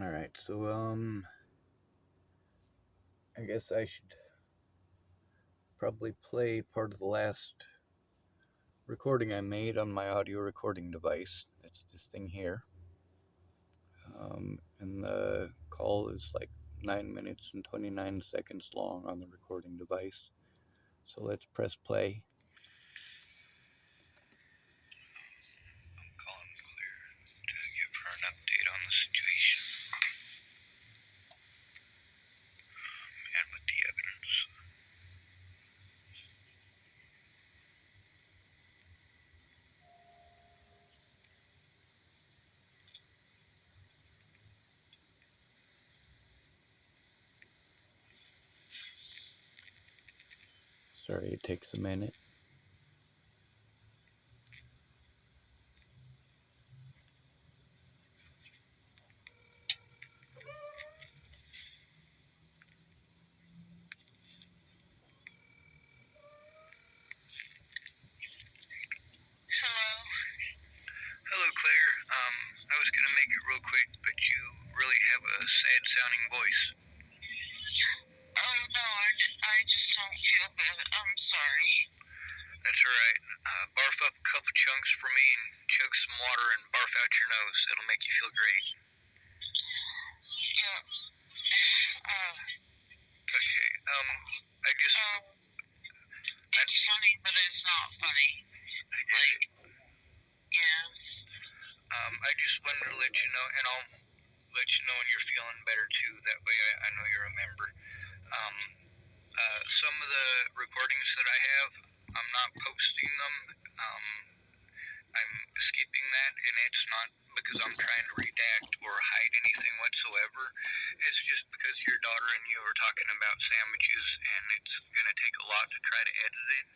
Alright, so, I guess I should probably play part of the last recording I made on my audio recording device. It's this thing here. And the call is like 9 minutes and 29 seconds long on the recording device. So let's press play. I'm calling Claire to give her an update on the situation and with the evidence. Sorry, it takes a minute. Hello, Claire. I was gonna make it real quick, but you really have a sad-sounding voice. Oh, no, I just don't feel good. I'm sorry. That's alright. Barf up a couple chunks for me and chug some water and barf out your nose. It'll make you feel great. Yeah. Okay, I just... It's funny, but it's not funny. I get it. Yeah. I just wanted to let you know, and I'll let you know when you're feeling better too. That way I know you remember. Um, some of the recordings that I have, I'm not posting them. I'm skipping that, and it's not because I'm trying to redact or hide anything whatsoever. It's just because your daughter and you are talking about sandwiches, and it's going to take a lot to try to edit it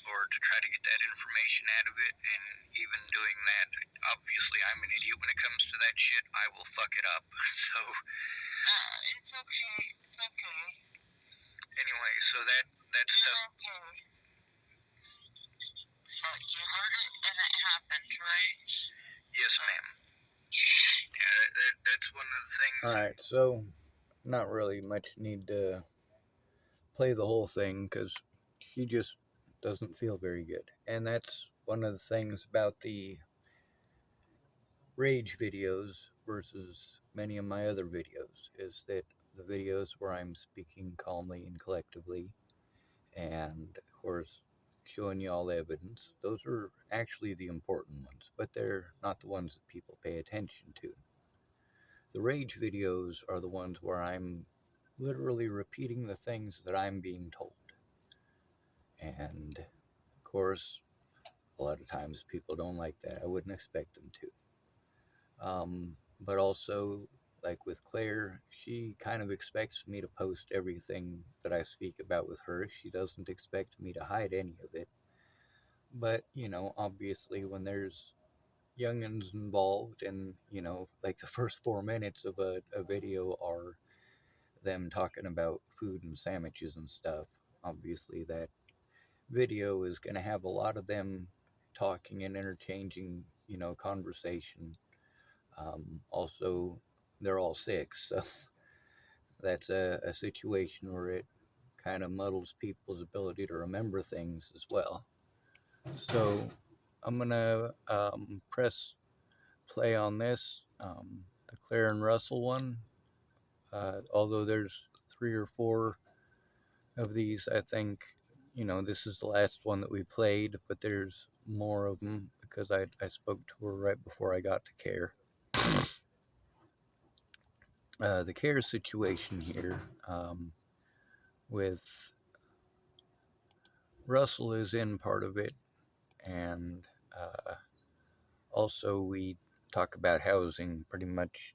or to try to get that information out of it. And even doing that, obviously I'm an idiot when it comes to that shit. I will fuck it up. So It's okay. It's okay. anyway, so that stuff. Okay. But you heard it and it happened, right? Yes, ma'am. Yeah, that's one of the things. Alright, so not really much need to play the whole thing because she just doesn't feel very good. And that's one of the things about the rage videos versus many of my other videos is that the videos where I'm speaking calmly and collectively and, of course, showing you all the evidence, those are actually the important ones, but they're not the ones that people pay attention to. The rage videos are the ones where I'm literally repeating the things that I'm being told. And, of course, a lot of times people don't like that. I wouldn't expect them to. But also, like with Claire, she kind of expects me to post everything that I speak about with her. She doesn't expect me to hide any of it. But, obviously, when there's youngins involved and, like the first 4 minutes of a video are them talking about food and sandwiches and stuff, obviously that video is going to have a lot of them talking and interchanging, conversation. Also, they're all sick, so that's a situation where it kind of muddles people's ability to remember things as well. So I'm going to press play on this, the Claire and Russell one. Although there's 3 or 4 of these, I think, this is the last one that we played, but there's more of them because I spoke to her right before I got to Care. The Care situation here with Russell is in part of it, and also we talk about housing pretty much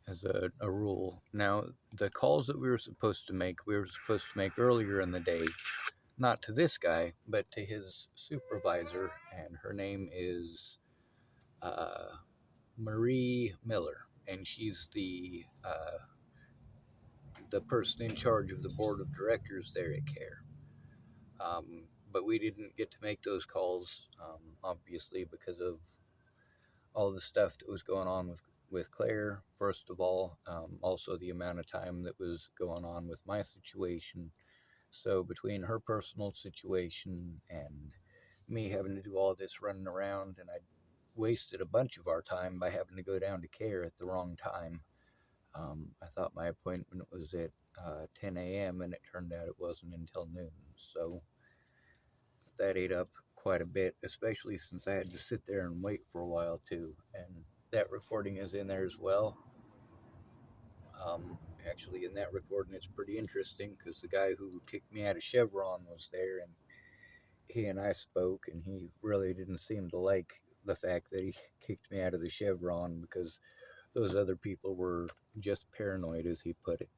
as a rule. Now, the calls that we were supposed to make earlier in the day, not to this guy, but to his supervisor, and her name is Marie Miller, and she's the person in charge of the board of directors there at Care. But we didn't get to make those calls, obviously, because of all the stuff that was going on with Claire, first of all, also the amount of time that was going on with my situation. So between her personal situation and me having to do all this running around, and I wasted a bunch of our time by having to go down to care at the wrong time. I thought my appointment was at 10 a.m. and it turned out it wasn't until noon. So that ate up quite a bit, especially since I had to sit there and wait for a while too. And that recording is in there as well. Um, Actually, in that recording, it's pretty interesting because the guy who kicked me out of Chevron was there, and he and I spoke, and he really didn't seem to like the fact that he kicked me out of the Chevron because those other people were just paranoid, as he put it.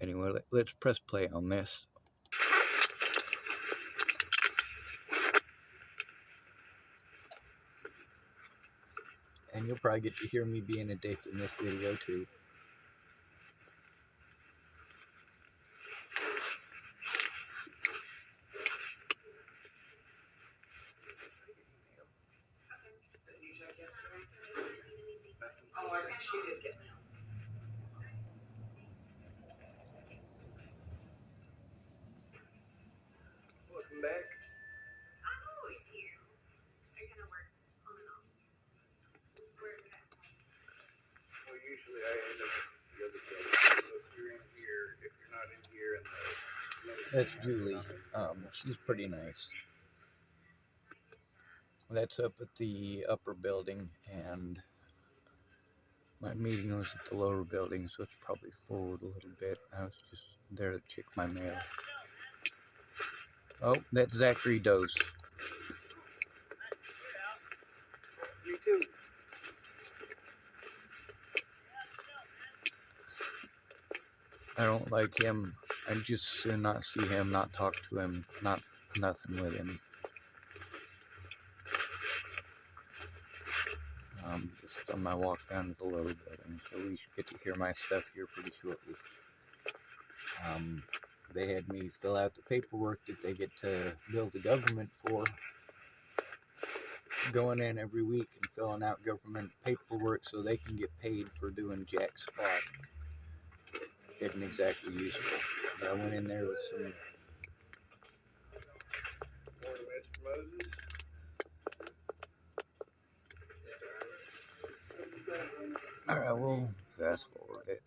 Anyway, let's press play on this. And you'll probably get to hear me being a dick in this video too. Oh, I think she did get mail. Welcome back. Oh, you. I kind of work on and off. Where is it at? Well, usually I end up the other building. So if you're in here, if you're not in here, and That's Julie. She's pretty nice. That's up at the upper building, and my meeting was at the lower building, so it's probably forward a little bit. I was just there to check my mail. Oh, that's Zachary Dose. you too. I don't like him. I'd just soon not see him, not talk to him, not nothing with him. Just on my walk down to the lower building, so we should get to hear my stuff here pretty shortly. They had me fill out the paperwork that they get to bill the government for. Going in every week and filling out government paperwork so they can get paid for doing jack squat isn't exactly useful. But I went in there with some. Morning, Mr. Moses. Alright, we'll fast forward it.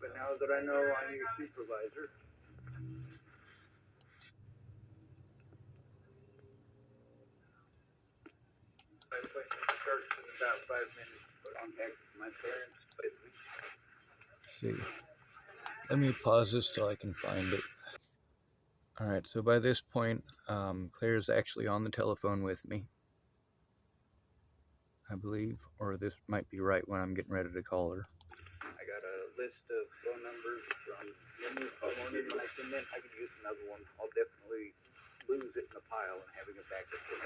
But now that I know I'm your supervisor, my appointment starts in about 5 minutes, but I'm back with my parents. See. Let me pause this till I can find it. Alright, so by this point, Claire's actually on the telephone with me, I believe, or this might be right when I'm getting ready to call her. I got a list of phone numbers from Tillamook Oregon. When I send in, I could use another one. I'll definitely lose it in the pile and having it back up there.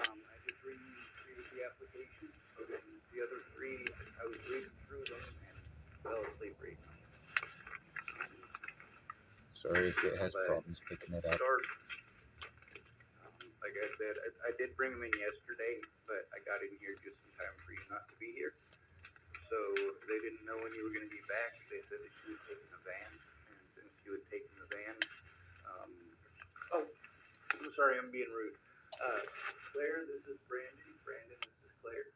I just created the application, and the other three, I was reading through them and fell asleep reading them. Sorry if it has problems picking it up. Like I said, I did bring them in yesterday, but I got in here just in time for you not to be here. So they didn't know when you were going to be back. They said that you had taken the van, and since you had taken the van, I'm sorry, I'm being rude. Claire, this is Brandon. Brandon, this is Claire.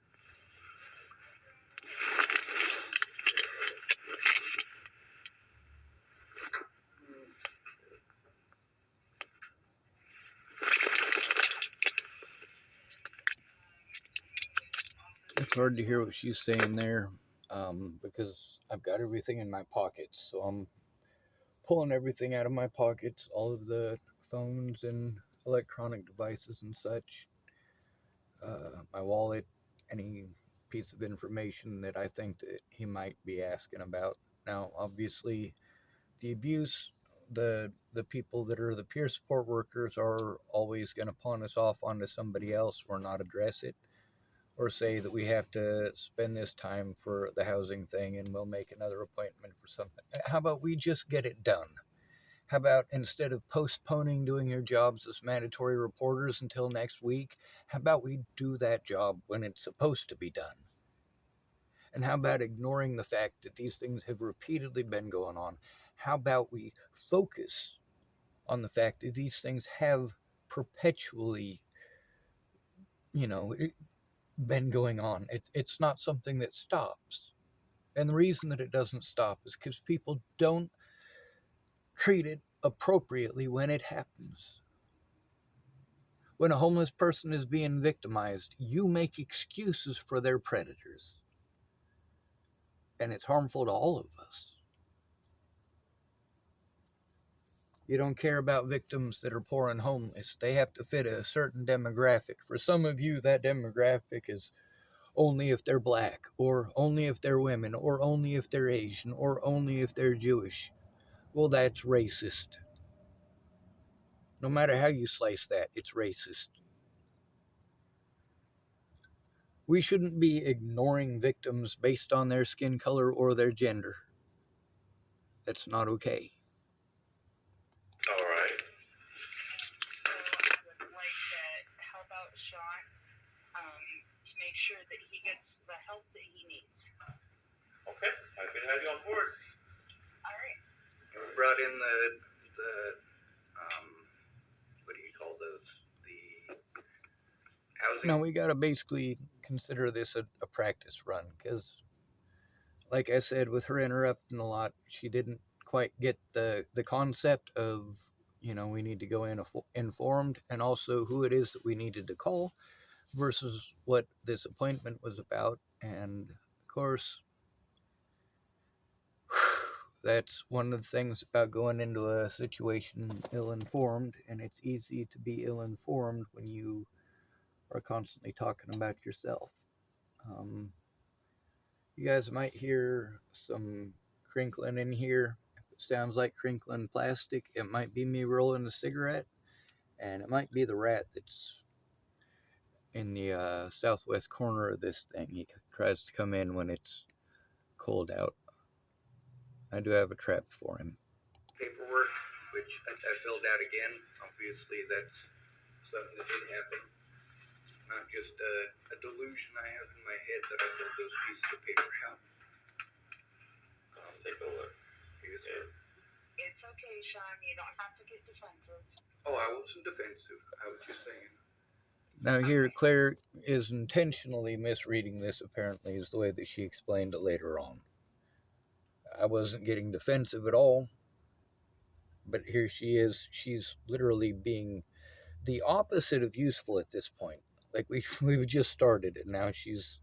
It's hard to hear what she's saying there, because I've got everything in my pockets, so I'm pulling everything out of my pockets, all of the phones and electronic devices and such, my wallet, any piece of information that I think that he might be asking about. Now, obviously, the abuse, the people that are the peer support workers are always going to pawn us off onto somebody else or not address it, or say that we have to spend this time for the housing thing and we'll make another appointment for something. How about we just get it done? How about instead of postponing doing your jobs as mandatory reporters until next week, how about we do that job when it's supposed to be done? And how about ignoring the fact that these things have repeatedly been going on? How about we focus on the fact that these things have perpetually, you know, been going on? It's not something that stops. And the reason that it doesn't stop is because people don't treat it appropriately when it happens. When a homeless person is being victimized, you make excuses for their predators. And it's harmful to all of us. You don't care about victims that are poor and homeless. They have to fit a certain demographic. For some of you, that demographic is only if they're black, or only if they're women, or only if they're Asian, or only if they're Jewish. Well, that's racist. No matter how you slice that, it's racist. We shouldn't be ignoring victims based on their skin color or their gender. That's not okay. All right. So I would like to help out Sean to make sure that he gets the help that he needs. Okay, happy to have you on board. All right. We brought in the what do you call those? The housing. Now we gotta basically consider this a practice run, because, like I said, with her interrupting a lot, she didn't quite get the concept of, we need to go in informed, and also who it is that we needed to call versus what this appointment was about. And of course, that's one of the things about going into a situation ill-informed, and it's easy to be ill-informed when you are constantly talking about yourself. You guys might hear some crinkling in here. If it sounds like crinkling plastic, it might be me rolling a cigarette, and it might be the rat that's in the southwest corner of this thing. He tries to come in when it's cold out. I do have a trap for him. Paperwork, which I filled out again. Obviously, that's something that did happen. Not just a delusion I have in my head that I filled those pieces of paper out. I'll take a look. Yes, sir. It's okay, Sean. You don't have to get defensive. Oh, I wasn't defensive. I was just saying. Now here, Claire is intentionally misreading this, apparently, is the way that she explained it later on. I wasn't getting defensive at all, but here she is. She's literally being the opposite of useful at this point. Like, we've just started, and now she's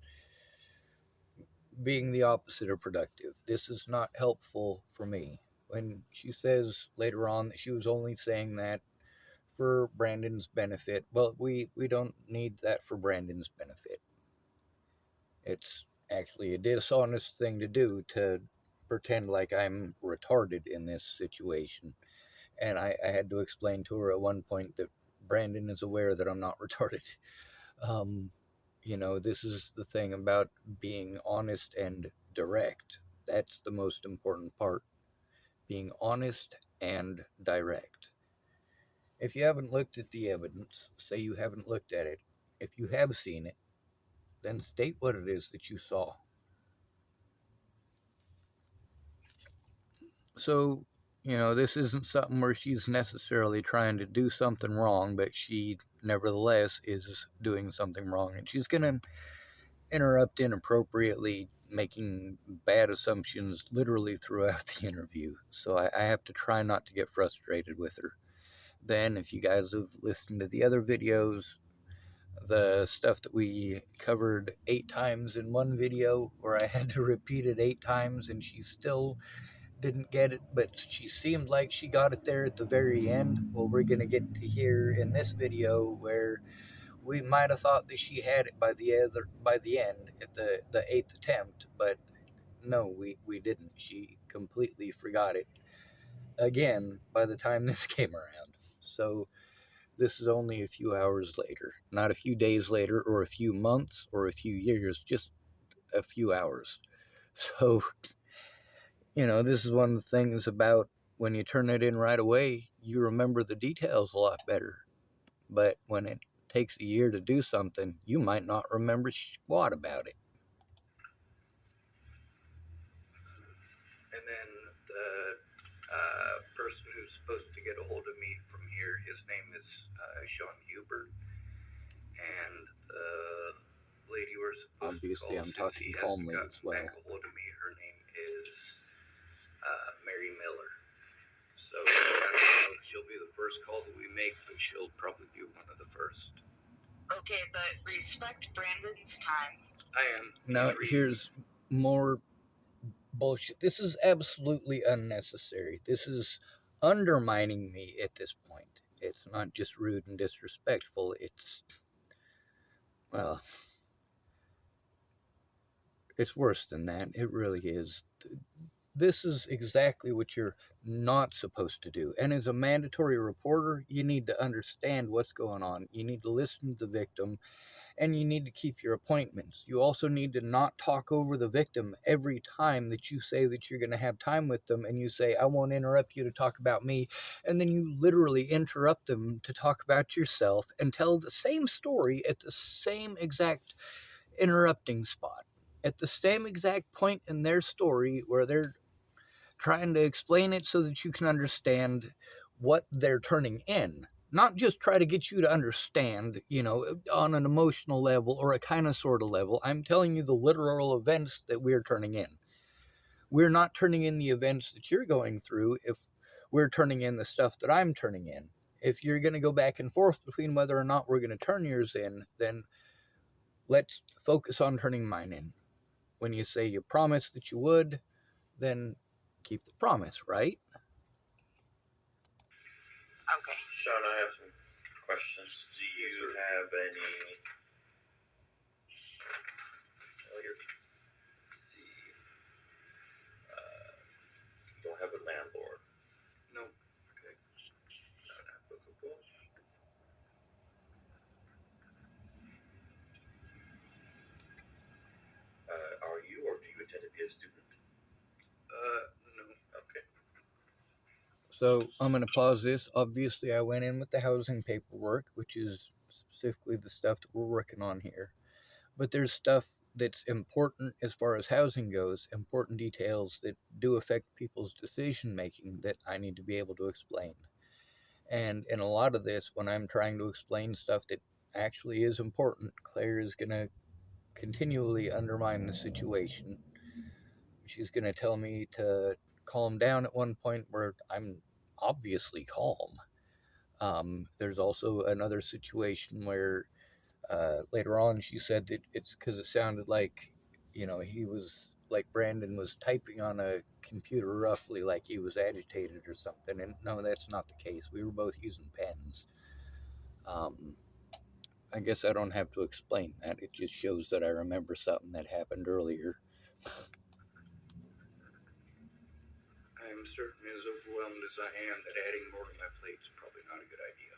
being the opposite of productive. This is not helpful for me. When she says later on that she was only saying that for Brandon's benefit, well, we don't need that for Brandon's benefit. It's actually a dishonest thing to do, to pretend like I'm retarded in this situation. And I had to explain to her at one point that Brandon is aware that I'm not retarded. This is the thing about being honest and direct. That's the most important part. Being honest and direct. If you haven't looked at the evidence, say you haven't looked at it. If you have seen it, then state what it is that you saw. So, this isn't something where she's necessarily trying to do something wrong, but she nevertheless is doing something wrong. And she's going to interrupt inappropriately, making bad assumptions literally throughout the interview. So I have to try not to get frustrated with her. Then, if you guys have listened to the other videos, the stuff that we covered 8 times in one video, where I had to repeat it 8 times and she still didn't get it, but she seemed like she got it there at the very end. Well, we're going to get to hear in this video where we might have thought that she had it by the end at the 8th attempt, but no, we didn't. She completely forgot it again by the time this came around. So this is only a few hours later, not a few days later, or a few months, or a few years, just a few hours. So, this is one of the things about when you turn it in right away, you remember the details a lot better. But when it takes a year to do something, you might not remember squat about it. And then the person who's supposed to get a hold of me from here, his name is Sean Hubert, and the lady we're supposed Obviously, to call, I'm since talking he calmly hasn't as gotten well. back a hold of me, her name is Mary Miller. So I don't know if she'll be the first call that we make, but she'll probably be one of the first. Okay, but respect Brandon's time. I am. Now, He's reading. here's more bullshit. This is absolutely unnecessary. This is undermining me at this point. It's not just rude and disrespectful. It's, well, it's worse than that. It really is. This is exactly what you're not supposed to do. And as a mandatory reporter, you need to understand what's going on. You need to listen to the victim, and you need to keep your appointments. You also need to not talk over the victim every time that you say that you're going to have time with them, and you say, I won't interrupt you to talk about me, and then you literally interrupt them to talk about yourself and tell the same story at the same exact interrupting spot, at the same exact point in their story where they're trying to explain it so that you can understand what they're turning in. Not just try to get you to understand, on an emotional level or a kind of sort of level. I'm telling you the literal events that we're turning in. We're not turning in the events that you're going through if we're turning in the stuff that I'm turning in. If you're going to go back and forth between whether or not we're going to turn yours in, then let's focus on turning mine in. When you say you promised that you would, then keep the promise, right? Okay. Sean, I have some questions. Do you have any? Well, see. You don't have a landlord. No. Okay. Not applicable. Are you, or do you intend to be a student? No. Okay. So I'm going to pause this. Obviously, I went in with the housing paperwork, which is specifically the stuff that we're working on here. But there's stuff that's important as far as housing goes, important details that do affect people's decision making that I need to be able to explain. And in a lot of this, when I'm trying to explain stuff that actually is important, Claire is going to continually undermine the situation. She's going to tell me to calm down at one point where I'm obviously calm. There's also another situation where later on she said that it's because it sounded like, he was like Brandon was typing on a computer roughly like he was agitated or something. And no, that's not the case. We were both using pens. I guess I don't have to explain that. It just shows that I remember something that happened earlier. I'm certainly as overwhelmed as I am that adding more to my plate is probably not a good idea.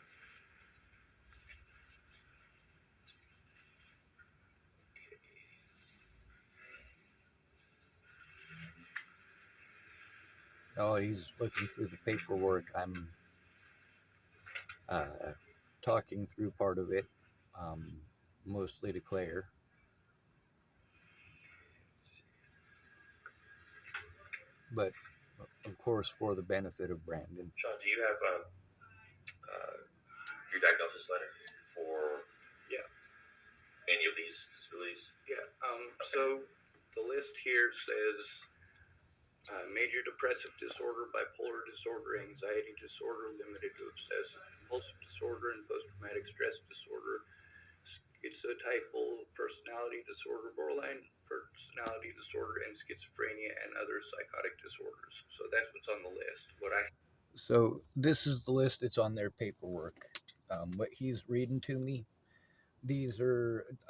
Oh, he's looking through the paperwork. I'm talking through part of it, mostly to Claire. But, of course, for the benefit of Brandon. Sean, do you have your diagnosis letter for any of these disabilities? Yeah. So the list here says major depressive disorder, bipolar disorder, anxiety disorder, limited to obsessive compulsive disorder, and post-traumatic stress disorder, schizotypal personality disorder, borderline personality disorder, and schizophrenia and other psychotic disorders. So that's what's on the list. So this is the list that's on their paperwork. What he's reading to me,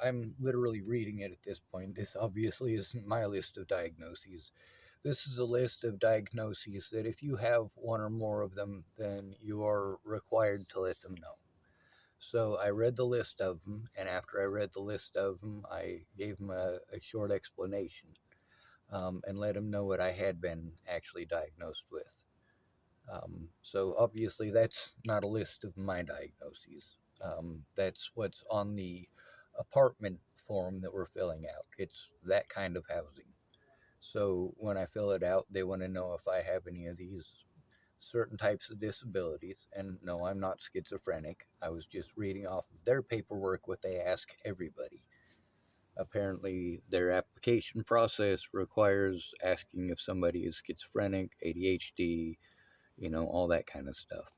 I'm literally reading it at this point. This obviously isn't my list of diagnoses. This is a list of diagnoses that if you have one or more of them, then you are required to let them know. So I read the list of them, and after I read the list of them, I gave him a short explanation and let him know what I had been actually diagnosed with. So obviously that's not a list of my diagnoses. That's what's on the apartment form that we're filling out. It's that kind of housing. So when I fill it out, they want to know if I have any of these certain types of disabilities. And no, I'm not schizophrenic. I was just reading off of their paperwork what they ask everybody. Apparently, their application process requires asking if somebody is schizophrenic, ADHD, all that kind of stuff.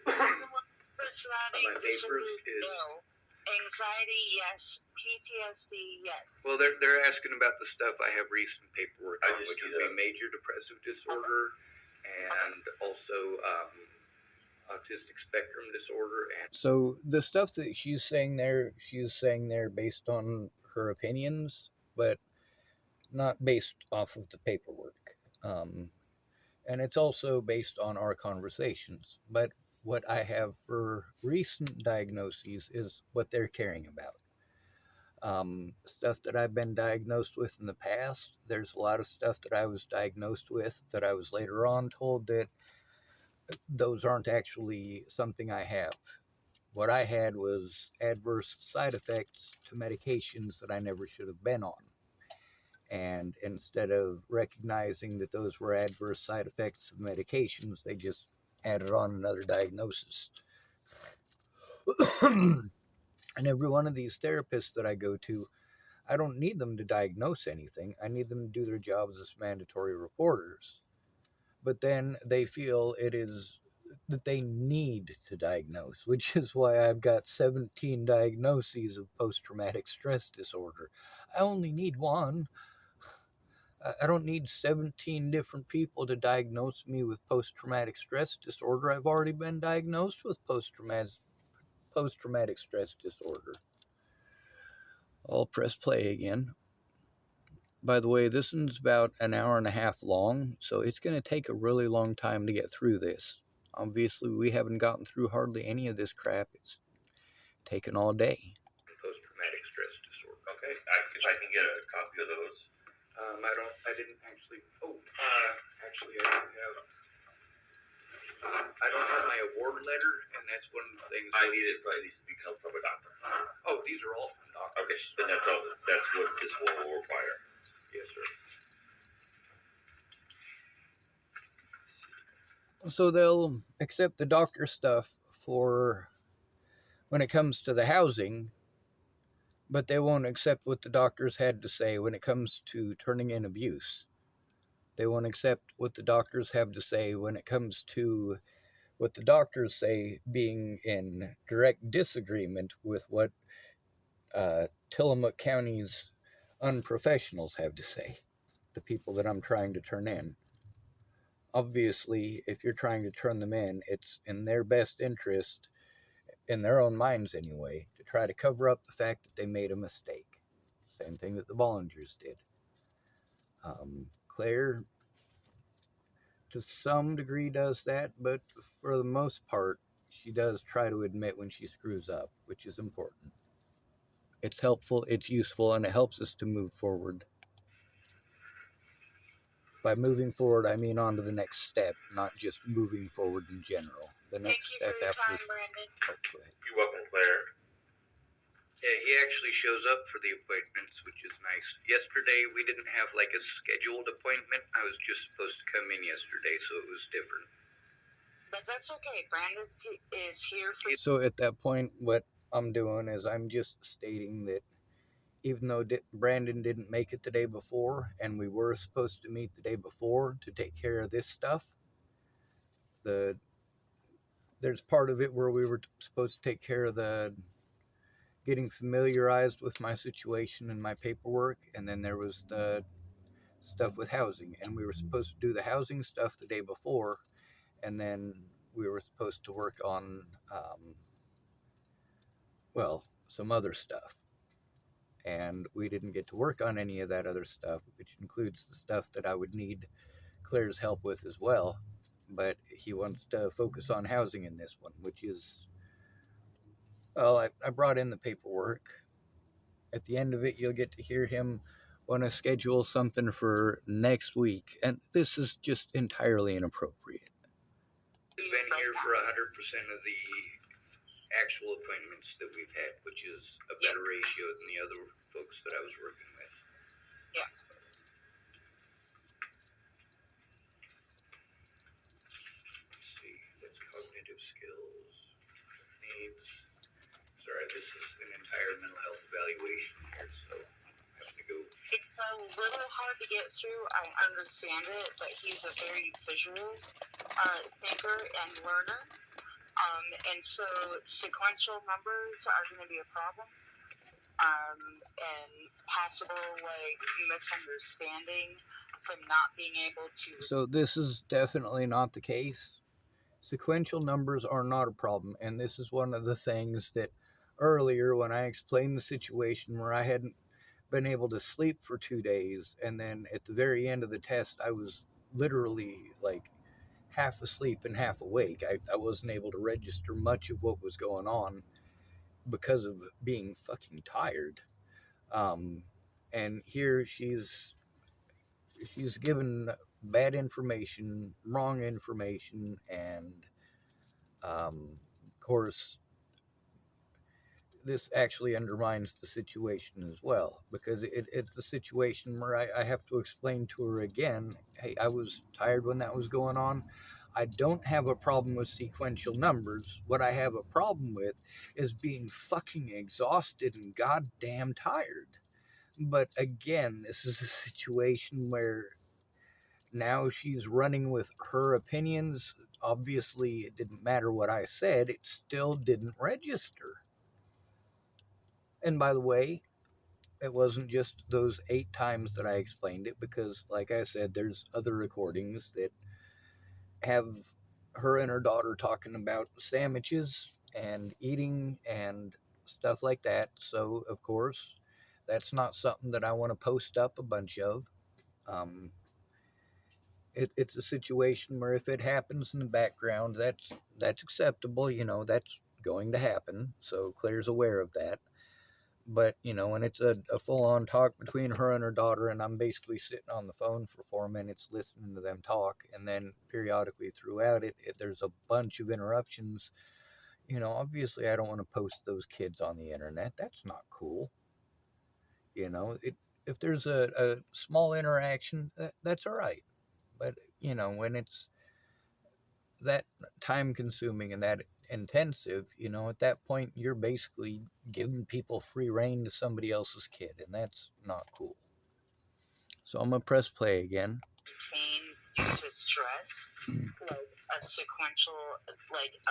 Personality My papers disorder, is no. Anxiety, yes. PTSD, yes. well, they're asking about the stuff I have recent paperwork I on, just which would need be major depressive disorder and also autistic spectrum disorder. And So the stuff that she's saying there based on her opinions, but not based off of the paperwork. And it's also based on our conversations. But what I have for recent diagnoses is what they're caring about. Stuff that I've been diagnosed with in the past, there's a lot of stuff that I was diagnosed with that I was later on told that those aren't actually something I have. What I had was adverse side effects to medications that I never should have been on. And instead of recognizing that those were adverse side effects of medications, they just added on another diagnosis. And every one of these therapists that I go to, I don't need them to diagnose anything. I need them to do their jobs as mandatory reporters. But then they feel it is that they need to diagnose, which is why I've got 17 diagnoses of post traumatic stress disorder. I only need one. I don't need 17 different people to diagnose me with post traumatic stress disorder. I've already been diagnosed with post traumatic stress disorder. I'll press play again. By the way, this one's about an hour and a half long, so it's going to take a really long time to get through this. Obviously, we haven't gotten through hardly any of this crap. It's taken all day. post-traumatic stress disorder. Okay, if I can get a copy of those. I didn't actually. Actually, I do have. I don't have my award letter, and that's one of the things. I need it, but it needs to be come from a doctor. Oh, these are all from doctors. Okay, then that's all. That's what this will require. Yes, sir. So they'll accept the doctor stuff for when it comes to the housing, but they won't accept what the doctors had to say when it comes to turning in abuse. They won't accept what the doctors have to say when it comes to what the doctors say being in direct disagreement with what Tillamook County's unprofessionals have to say, the people that I'm trying to turn in. Obviously, if you're trying to turn them in, it's in their best interest, in their own minds anyway, to try to cover up the fact that they made a mistake. Same thing that the Bollingers did. Claire, to some degree, does that, but for the most part, she does try to admit when she screws up, which is important. It's helpful, it's useful, and it helps us to move forward. By moving forward, I mean on to the next step, not just moving forward in general. The next Thank you step for your after. time, Brandon. Oh, go ahead. You're welcome, Claire. Yeah, he actually shows up for the appointments, which is nice. Yesterday, we didn't have like a scheduled appointment. I was just supposed to come in yesterday, so it was different. But that's okay. Brandon is here for you. So at that point, what I'm doing is I'm just stating that even though Brandon didn't make it the day before, and we were supposed to meet the day before to take care of this stuff, there's part of it where we were supposed to take care of the getting familiarized with my situation and my paperwork, and then there was the stuff with housing, and we were supposed to do the housing stuff the day before, and then we were supposed to work on some other stuff, and we didn't get to work on any of that other stuff, which includes the stuff that I would need Claire's help with as well. But he wants to focus on housing in this one, which is, well, I brought in the paperwork. At the end of it, you'll get to hear him want to schedule something for next week, and this is just entirely inappropriate. We've been here for 100% of the actual appointments that we've had, which is a better ratio than the other folks that I was working with. Yeah. Let's see, that's cognitive skills, needs. Sorry, this is an entire mental health evaluation here, so I have to go. It's a little hard to get through. I understand it, but he's a very visual thinker and learner. And so sequential numbers are going to be a problem. And possible misunderstanding from not being able to. So this is definitely not the case. Sequential numbers are not a problem, and this is one of the things that earlier when I explained the situation where I hadn't been able to sleep for 2 days, and then at the very end of the test I was literally like half asleep and half awake. I wasn't able to register much of what was going on because of being fucking tired. And here she's given bad information, wrong information, and of course this actually undermines the situation as well, because it's a situation where I have to explain to her again, hey, I was tired when that was going on. I don't have a problem with sequential numbers. What I have a problem with is being fucking exhausted and goddamn tired. But again, this is a situation where now she's running with her opinions. Obviously, it didn't matter what I said, it still didn't register. And by the way, it wasn't just those 8 times that I explained it, because, like I said, there's other recordings that have her and her daughter talking about sandwiches and eating and stuff like that. So, of course, that's not something that I want to post up a bunch of. Um, it's a situation where if it happens in the background, that's acceptable. That's going to happen. So Claire's aware of that. But when it's a full-on talk between her and her daughter, and I'm basically sitting on the phone for 4 minutes listening to them talk, and then periodically throughout it there's a bunch of interruptions. Obviously I don't want to post those kids on the internet. That's not cool. If there's a small interaction, that's all right. But when it's that time consuming and that intensive, at that point you're basically giving people free reign to somebody else's kid, and that's not cool. So I'm gonna press play again. Due to stress, like a sequential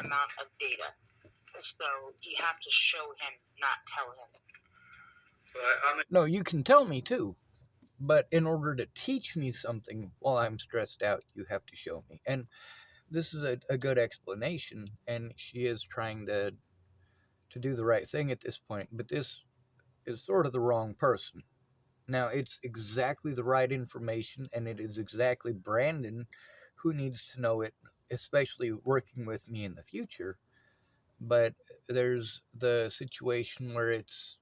amount of data. So you have to show him, not tell him. No, you can tell me too. But in order to teach me something while I'm stressed out, you have to show me. And this is a good explanation, and she is trying to do the right thing at this point, but this is sort of the wrong person. Now, it's exactly the right information, and it is exactly Brandon who needs to know it, especially working with me in the future. But there's the situation where it's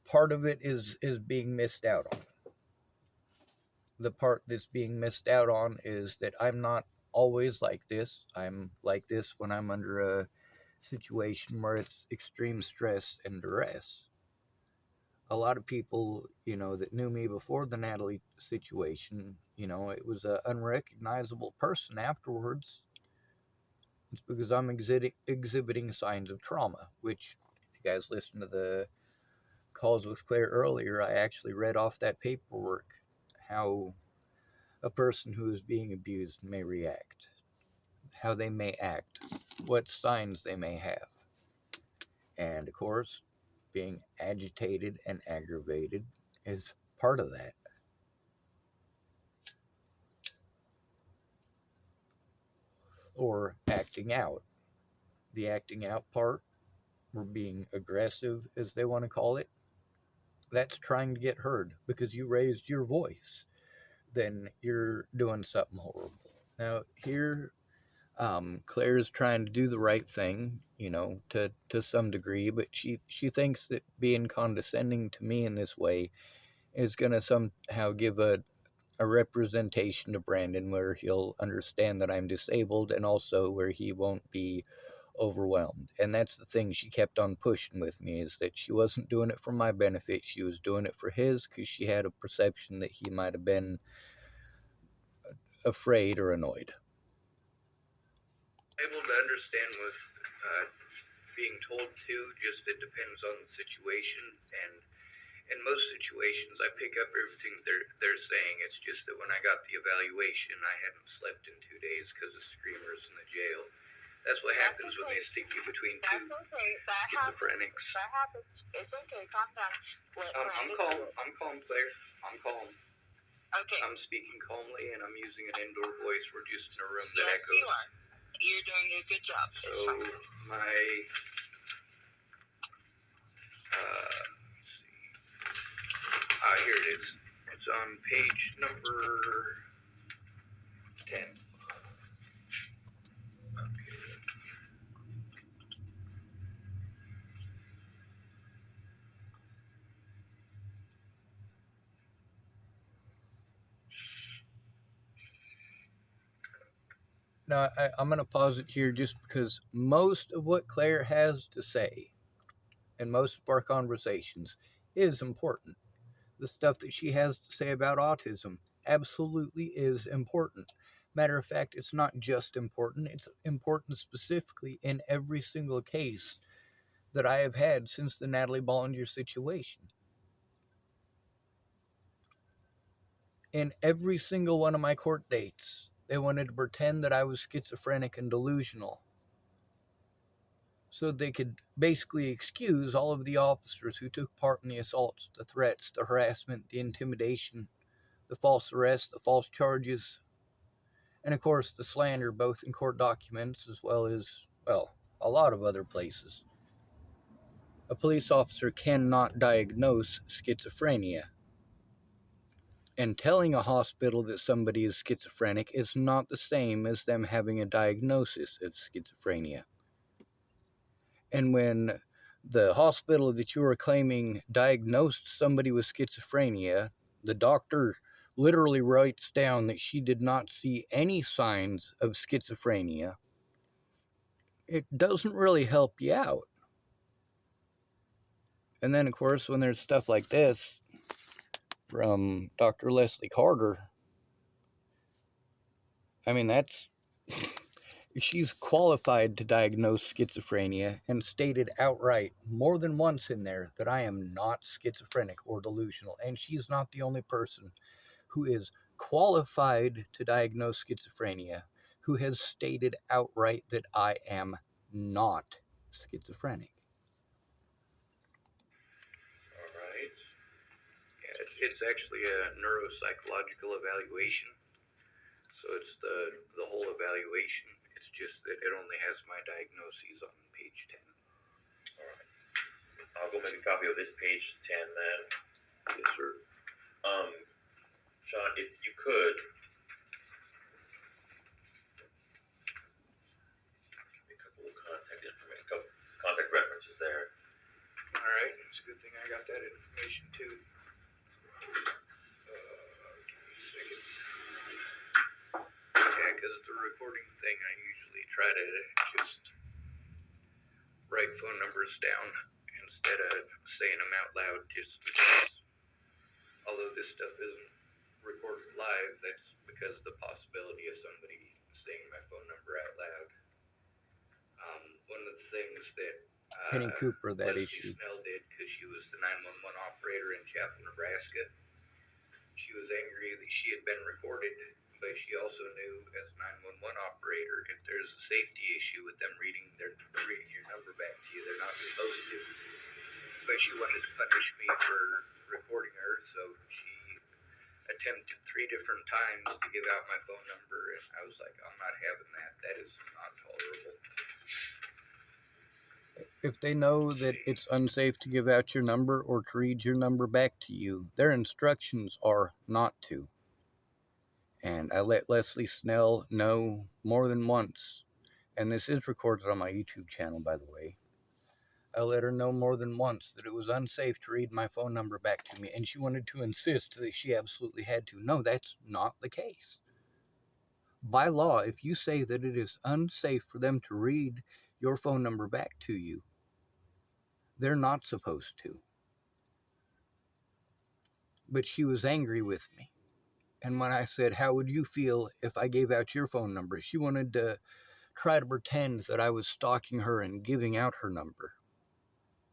part of it is being missed out on. The part that's being missed out on is that I'm not always like this. I'm like this when I'm under a situation where it's extreme stress and duress. A lot of people, that knew me before the Natalie situation, it was an unrecognizable person afterwards. It's because I'm exhibiting signs of trauma, which, if you guys listened to the calls with Claire earlier, I actually read off that paperwork how a person who is being abused may react, how they may act, what signs they may have. And of course, being agitated and aggravated is part of that. Or acting out. The acting out part, or being aggressive, as they want to call it, that's trying to get heard because you raised your voice. Then you're doing something horrible. Now, here, Claire's trying to do the right thing, to some degree, but she thinks that being condescending to me in this way is going to somehow give a a representation to Brandon where he'll understand that I'm disabled and also where he won't be overwhelmed. And that's the thing she kept on pushing with me, is that she wasn't doing it for my benefit. She was doing it for his, because she had a perception that he might have been afraid or annoyed. Able to understand with being told to, just it depends on the situation, and in most situations I pick up everything they're saying. It's just that when I got the evaluation, I hadn't slept in 2 days because of screamers in the jail. That's what happens when they stick you between two schizophrenics. That happens. It's okay. Calm down. I'm calm. I'm calm, Claire. I'm calm. Okay. I'm speaking calmly, and I'm using an indoor voice. We're just in a room that Yes, echoes. you are. You're doing a good job. So my here it is. It's on page number 10. Now, I'm going to pause it here just because most of what Claire has to say in most of our conversations is important. The stuff that she has to say about autism absolutely is important. Matter of fact, it's not just important, it's important specifically in every single case that I have had since the Natalie Bollinger situation. In every single one of my court dates, they wanted to pretend that I was schizophrenic and delusional, so they could basically excuse all of the officers who took part in the assaults, the threats, the harassment, the intimidation, the false arrests, the false charges, and of course the slander, both in court documents as well as, well, a lot of other places. A police officer cannot diagnose schizophrenia. And telling a hospital that somebody is schizophrenic is not the same as them having a diagnosis of schizophrenia. And when the hospital that you are claiming diagnosed somebody with schizophrenia, the doctor literally writes down that she did not see any signs of schizophrenia, it doesn't really help you out. And then, of course, when there's stuff like this from Dr. Leslie Carter, I mean, that's... she's qualified to diagnose schizophrenia and stated outright more than once in there that I am not schizophrenic or delusional. And she's not the only person who is qualified to diagnose schizophrenia who has stated outright that I am not schizophrenic. All right. Yeah, it's actually a neuropsychological evaluation. So it's the whole evaluation. It's just that it only has my diagnoses on page 10. All right. I'll go make a copy of this page 10 then. Yes, sir. Sean, if you could, give me a couple of contact references there. All right. It's a good thing I got that information too. Yeah, because it's a recording thing, I usually try to just write phone numbers down instead of saying them out loud, just because, although this stuff isn't recorded live, that's because of the possibility of somebody saying my phone number out loud. One of the things that Penny Cooper, that Leslie issue. Snell did, because she was the 911 operator in Chapel, Nebraska, she was angry that she had been recorded, but she also knew as a 911 operator, if there's a safety issue with them reading your number back to you, they're not supposed to. But she wanted to punish me for recording her, so she attempted 3 different times to give out my phone number, and I was like, I'm not having that. That is not tolerable. If they know that it's unsafe to give out your number or to read your number back to you, their instructions are not to. And I let Leslie Snell know more than once, and this is recorded on my YouTube channel, by the way. I let her know more than once that it was unsafe to read my phone number back to me, and she wanted to insist that she absolutely had to. No, that's not the case. By law, if you say that it is unsafe for them to read your phone number back to you, they're not supposed to. But she was angry with me. And when I said, how would you feel if I gave out your phone number? She wanted to try to pretend that I was stalking her and giving out her number.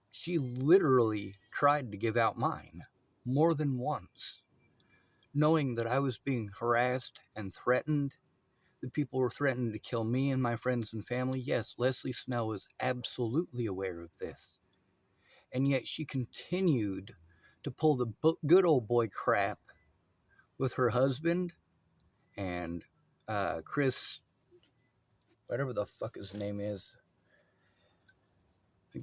She literally tried to give out mine more than once, knowing that I was being harassed and threatened. The people were threatening to kill me and my friends and family. Yes, Leslie Snell was absolutely aware of this. And yet she continued to pull the good old boy crap with her husband and Chris, whatever the fuck his name is.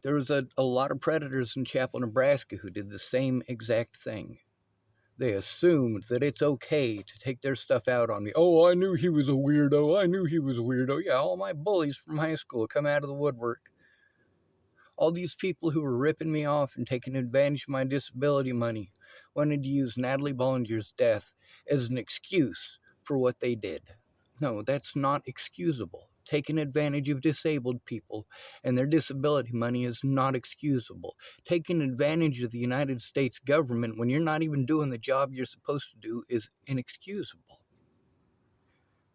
There was a lot of predators in Chapel, Nebraska who did the same exact thing. They assumed that it's okay to take their stuff out on me. Oh, I knew he was a weirdo. I knew he was a weirdo. Yeah, all my bullies from high school come out of the woodwork. All these people who were ripping me off and taking advantage of my disability money wanted to use Natalie Bollinger's death as an excuse for what they did. No, that's not excusable. Taking advantage of disabled people and their disability money is not excusable. Taking advantage of the United States government when you're not even doing the job you're supposed to do is inexcusable.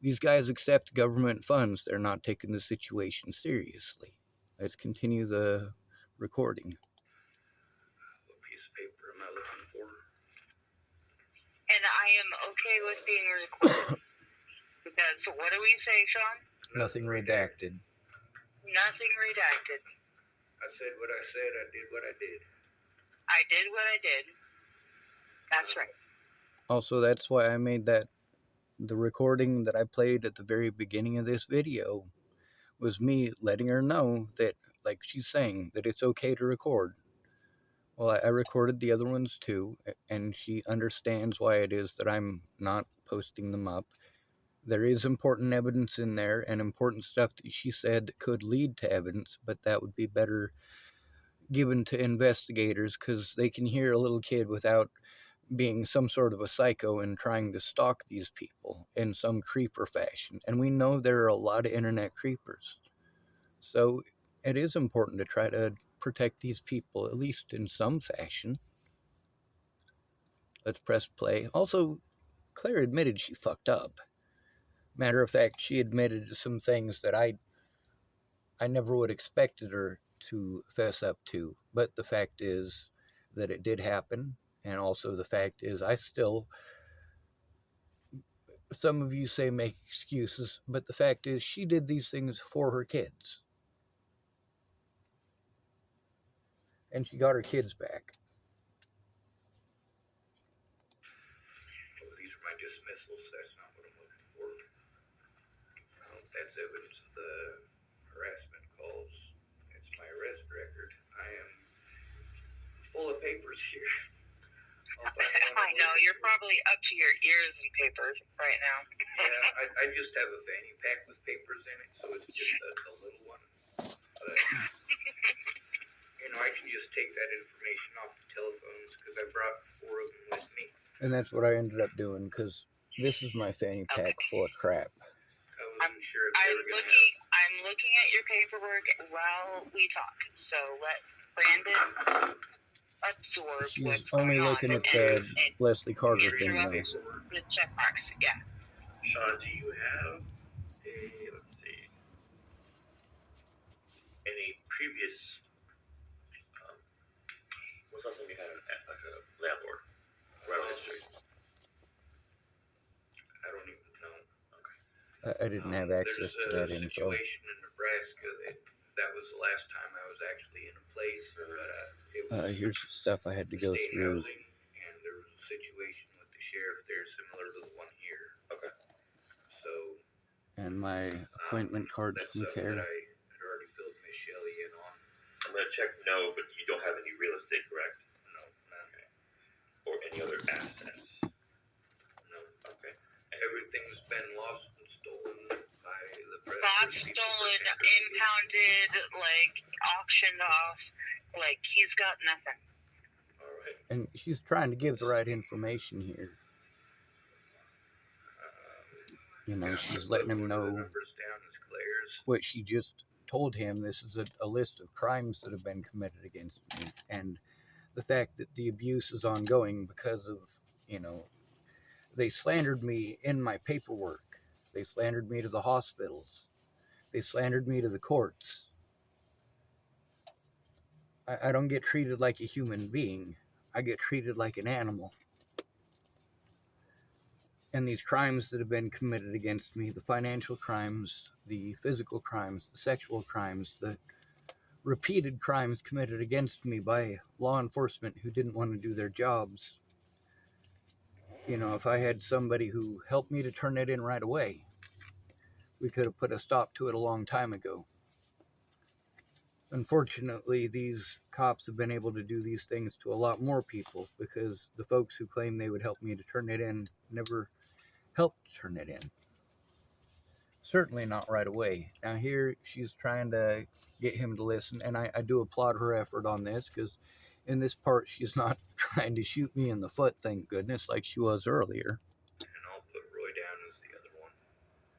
These guys accept government funds. They're not taking the situation seriously. Let's continue the recording. What piece of paper am I looking for? And I am okay with being recorded. Because what do we say, Sean? Nothing redacted. Nothing redacted. I said what I said. I did what I did. I did what I did. That's right. Also, that's why I made the recording that I played at the very beginning of this video was me letting her know that, like she's saying, that it's okay to record. Well, I recorded the other ones too, and she understands why it is that I'm not posting them up. There is important evidence in there and important stuff that she said that could lead to evidence, but that would be better given to investigators because they can hear a little kid without being some sort of a psycho and trying to stalk these people in some creeper fashion. And we know there are a lot of internet creepers. So it is important to try to protect these people, at least in some fashion. Let's press play. Also, Claire admitted she fucked up. Matter of fact, she admitted to some things that I never would have expected her to fess up to. But the fact is that it did happen. And also the fact is I still, some of you say make excuses, but the fact is she did these things for her kids. And she got her kids back. Oh, these are my dismissals. That's not what I'm looking for. That's evidence of the harassment calls. It's my arrest record. I am full of papers here. I know, you're probably up to your ears in papers right now. Yeah, I just have a fanny pack with papers in it, so it's just a little one. But, I can just take that information off the telephones because I brought 4 of them with me. And that's what I ended up doing because this is my fanny pack full of crap. I wasn't sure if they were going to have... I'm looking at your paperwork while we talk. So let Brandon absorb She's what's only going looking on. at the Leslie Carter thing, Through though. the check marks, yeah. Sean, do you have let's see, any previous, what's the last time you had like a landlord around history? I don't even know. Okay. I didn't have access to that There's a info. situation in Nebraska that was the last time I was actually in a place, but it was Here's the stuff I had to go state through. housing, and there was a situation with the sheriff there similar to the one here. Okay. So And my appointment card that's from something Care. that I had already filled Miss Shelley in on. I'm going to check no, but you don't have any real estate, correct? No, none. Okay. Or any other assets? No. Okay. Everything's been lost and stolen by Got stolen, impounded, like auctioned off. Like he's got nothing. All right. And she's trying to give the right information here. You know, she's letting him know Numbers down as Claire's. what she just told him. This is a list of crimes that have been committed against me, and the fact that the abuse is ongoing because of, you know, they slandered me in my paperwork. They slandered me to the hospitals. They slandered me to the courts. I don't get treated like a human being. I get treated like an animal. And these crimes that have been committed against me, the financial crimes, the physical crimes, the sexual crimes, the repeated crimes committed against me by law enforcement who didn't want to do their jobs. You know, if I had somebody who helped me to turn it in right away, we could have put a stop to it a long time ago. Unfortunately, these cops have been able to do these things to a lot more people because the folks who claim they would help me to turn it in never helped turn it in. Certainly not right away. Now here she's trying to get him to listen, and I do applaud her effort on this, because in this part she's not trying to shoot me in the foot, thank goodness, like she was earlier. And I'll put Roy down as the other one.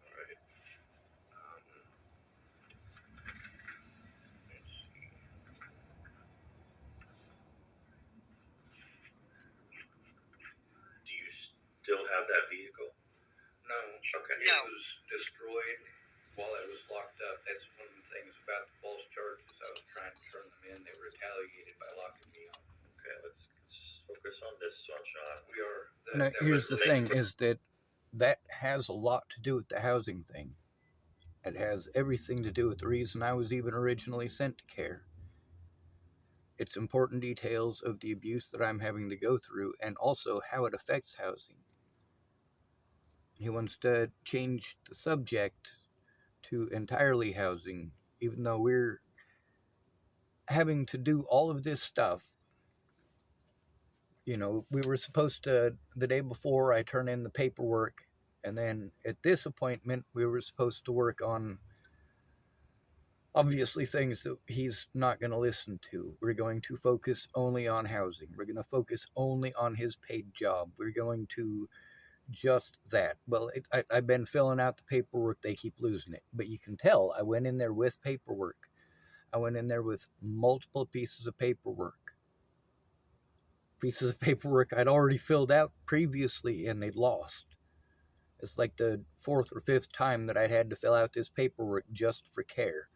All right. Let's see. Do you still have that vehicle? No. Okay. It No. was destroyed while it was locked up. That's one of the things about the false charges. I was trying to turn them in. They retaliated by locking me up. Okay, let's focus on this, Sunshine. We are. Now, here's the thing, is that has a lot to do with the housing thing. It has everything to do with the reason I was even originally sent to care. It's important details of the abuse that I'm having to go through, and also how it affects housing. He wants to change the subject to entirely housing, even though we're having to do all of this stuff. You know, we were supposed to, the day before, I turn in the paperwork, and then at this appointment, we were supposed to work on, obviously, things that he's not going to listen to. We're going to focus only on housing. We're going to focus only on his paid job. We're going to just that. Well, I've been filling out the paperwork. They keep losing it. But you can tell I went in there with paperwork. I went in there with multiple pieces of paperwork. Pieces of paperwork I'd already filled out previously, and they'd lost. It's like the fourth or fifth time that I'd had to fill out this paperwork just for care.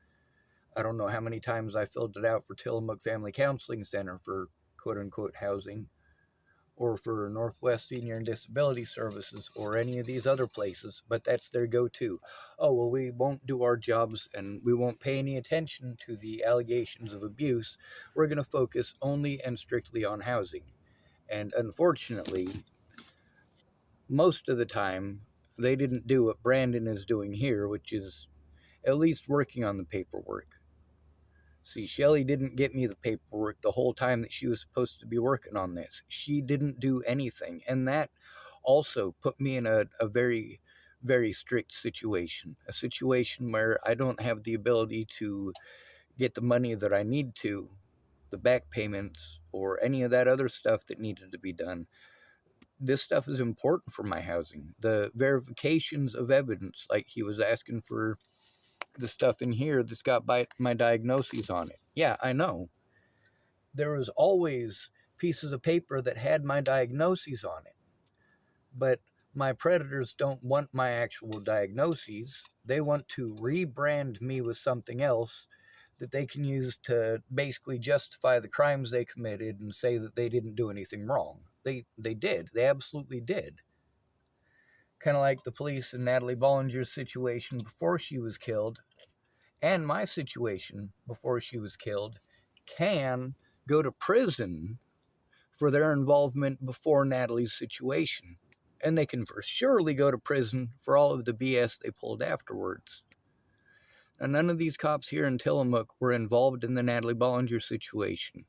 I don't know how many times I filled it out for Tillamook Family Counseling Center for quote-unquote housing, or for Northwest Senior and Disability Services, or any of these other places, but that's their go-to. Oh, well, we won't do our jobs, and we won't pay any attention to the allegations of abuse. We're going to focus only and strictly on housing. And unfortunately, most of the time, they didn't do what Brandon is doing here, which is at least working on the paperwork. See, Shelly didn't get me the paperwork the whole time that she was supposed to be working on this. She didn't do anything. And that also put me in a very, very strict situation. A situation where I don't have the ability to get the money that I need to, the back payments, or any of that other stuff that needed to be done. This stuff is important for my housing. The verifications of evidence, like he was asking for the stuff in here that's got my diagnoses on it. Yeah, I know. There was always pieces of paper that had my diagnoses on it. But my predators don't want my actual diagnoses. They want to rebrand me with something else that they can use to basically justify the crimes they committed and say that they didn't do anything wrong. They did. They absolutely did. Kind of like the police in Natalie Bollinger's situation before she was killed, and my situation before she was killed, can go to prison for their involvement before Natalie's situation. And they can for surely go to prison for all of the BS they pulled afterwards. Now, none of these cops here in Tillamook were involved in the Natalie Bollinger situation.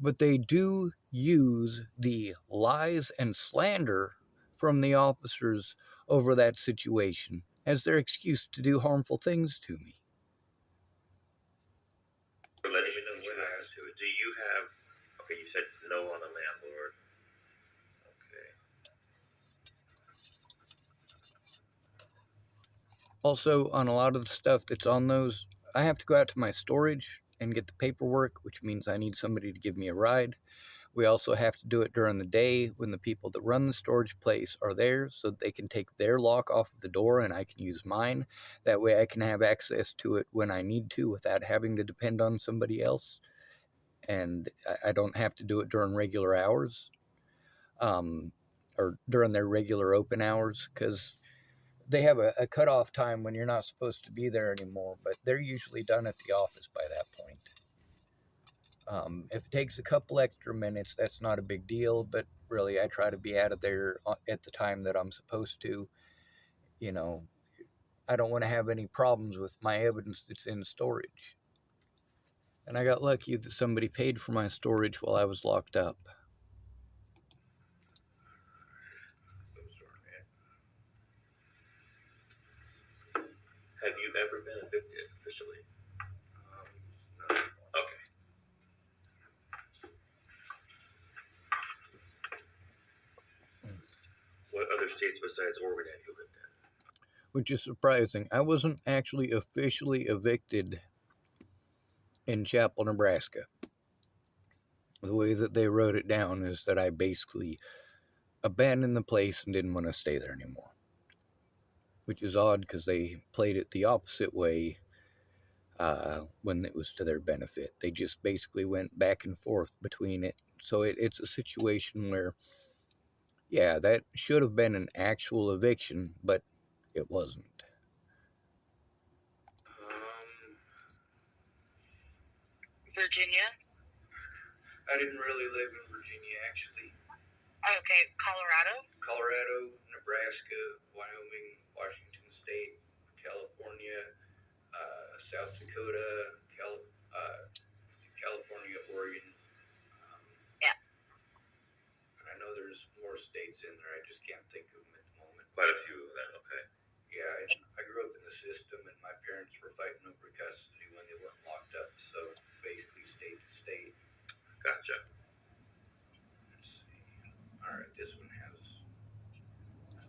But they do use the lies and slander from the officers over that situation as their excuse to do harmful things to me. For letting me know what happens to it. Do you have, okay, you said no on a landlord. Okay. Also, on a lot of the stuff that's on those, I have to go out to my storage and get the paperwork, which means I need somebody to give me a ride. We also have to do it during the day when the people that run the storage place are there so that they can take their lock off of the door and I can use mine. That way I can have access to it when I need to without having to depend on somebody else. And I don't have to do it during regular hours or during their regular open hours because they have a cutoff time when you're not supposed to be there anymore, but they're usually done at the office by that point. If it takes a couple extra minutes, that's not a big deal, but really I try to be out of there at the time that I'm supposed to. You know, I don't want to have any problems with my evidence that's in storage. And I got lucky that somebody paid for my storage while I was locked up. Have you ever been evicted officially? No. Okay. What other states besides Oregon have you lived in? Which is surprising. I wasn't actually officially evicted in Chapel, Nebraska. The way that they wrote it down is that I basically abandoned the place and didn't want to stay there anymore. Which is odd because they played it the opposite way when it was to their benefit. They just basically went back and forth between it. So it's a situation where, yeah, that should have been an actual eviction, but it wasn't. Virginia? I didn't really live in Virginia, actually. Okay, Colorado? Colorado, Nebraska, Wyoming, Washington State, California, South Dakota, California, Oregon. Yeah. And I know there's more states in there. I just can't think of them at the moment. Quite a few of them, okay. Yeah, I grew up in the system, and my parents were fighting over custody when they weren't locked up. So basically, state to state. Gotcha. Let's see. All right, this one has.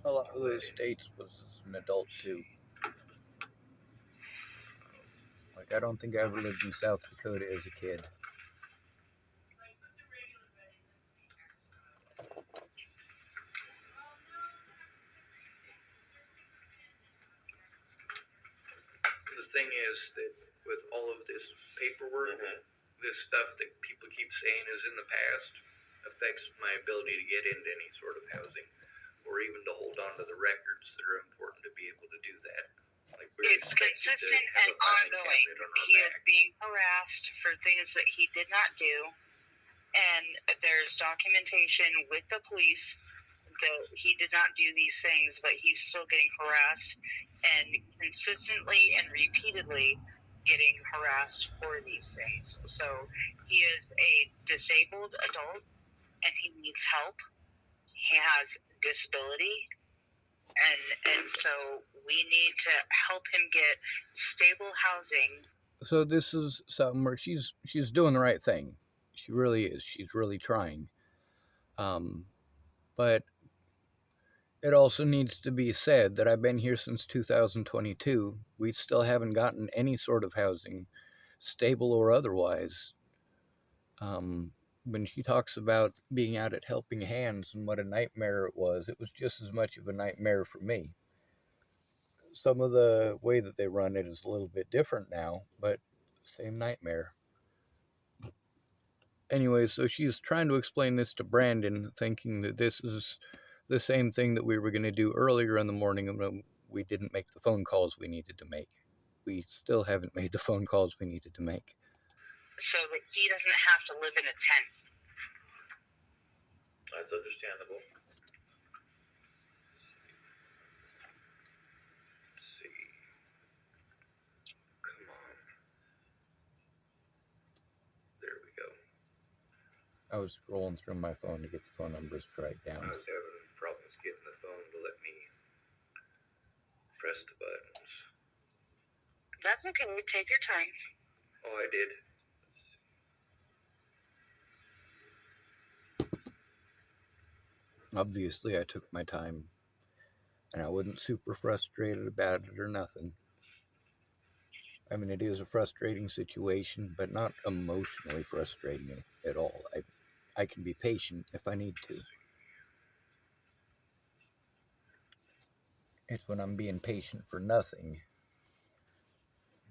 A lot of those states was as an adult too. Like, I don't think I ever lived in South Dakota as a kid. The thing is that with all of this paperwork, this stuff that people keep saying is in the past affects my ability to get into any sort of housing or even to hold on to the records that are important to be able to do that. Like It's consistent and ongoing. He is being harassed for things that he did not do, and there's documentation with the police that he did not do these things, but he's still getting harassed and consistently and repeatedly getting harassed for these things. So he is a disabled adult and he needs help. He has disability, and so we need to help him get stable housing. So this is something where she's doing the right thing. She really is. She's really trying. But it also needs to be said that I've been here since 2022. We still haven't gotten any sort of housing, stable or otherwise. When she talks about being out at Helping Hands and what a nightmare it was just as much of a nightmare for me. Some of the way that they run it is a little bit different now, but same nightmare. Anyway, so she's trying to explain this to Brandon, thinking that this is the same thing that we were going to do earlier in the morning when we didn't make the phone calls we needed to make. We still haven't made the phone calls we needed to make. So that he doesn't have to live in a tent. That's understandable. Let's see. Come on. There we go. I was scrolling through my phone to get the phone numbers to write down. I was having problems getting the phone to let me press the button. okay. Take your time. Oh, I did. Obviously, I took my time, and I wasn't super frustrated about it or nothing. I mean, it is a frustrating situation, but not emotionally frustrating at all. I can be patient if I need to. It's when I'm being patient for nothing,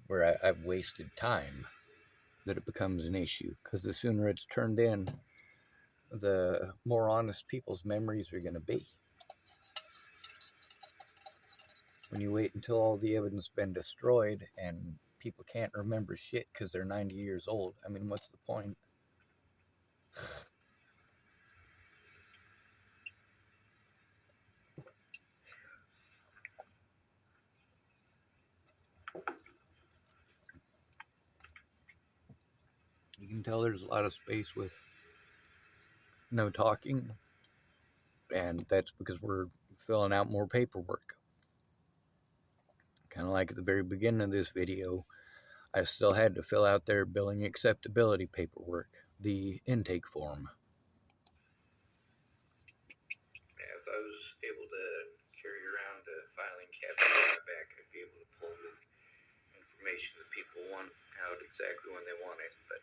where I've wasted time, that it becomes an issue. Because the sooner it's turned in, the more honest people's memories are going to be. When you wait until all the evidence has been destroyed and people can't remember shit because they're 90 years old, I mean, what's the point? You can tell there's a lot of space with no talking, and that's because we're filling out more paperwork. Kind of like at the very beginning of this video, I still had to fill out their billing acceptability paperwork, the intake form. Yeah, if I was able to carry around a filing cabinet on my back, I'd be able to pull the information that people want out exactly when they want it. But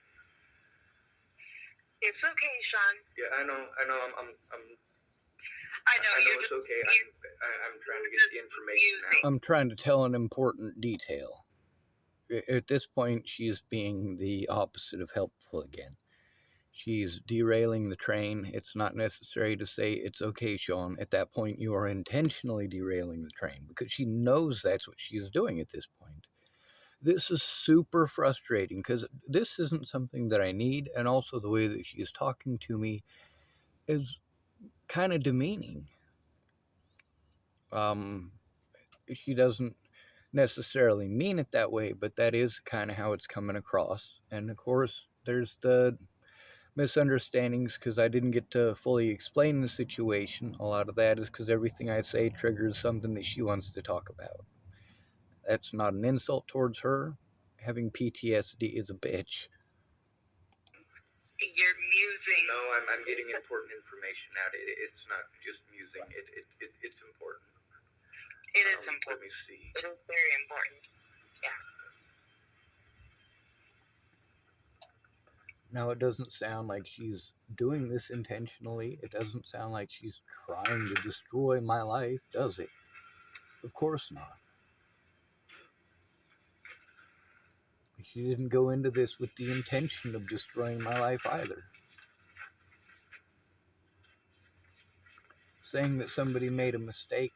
It's okay, Sean. yeah, I know. I know I know you're it's just, okay. I'm trying to get the information out. I'm trying to tell an important detail. At this point, she's being the opposite of helpful again. She's derailing the train. It's not necessary to say, it's okay, Sean. At that point, you are intentionally derailing the train because she knows that's what she's doing at this point. This is super frustrating because this isn't something that I need, and also the way that she is talking to me is kind of demeaning. She doesn't necessarily mean it that way, but that is kind of how it's coming across. And of course, there's the misunderstandings because I didn't get to fully explain the situation. A lot of that is because everything I say triggers something that she wants to talk about. That's not an insult towards her. Having PTSD is a bitch. you're musing. No, I'm getting important information out. It's not just musing. It's important. It is Let important. me see. It is very important. Yeah. Now, it doesn't sound like she's doing this intentionally. It doesn't sound like she's trying to destroy my life, does it? Of course not. She didn't go into this with the intention of destroying my life either. Saying that somebody made a mistake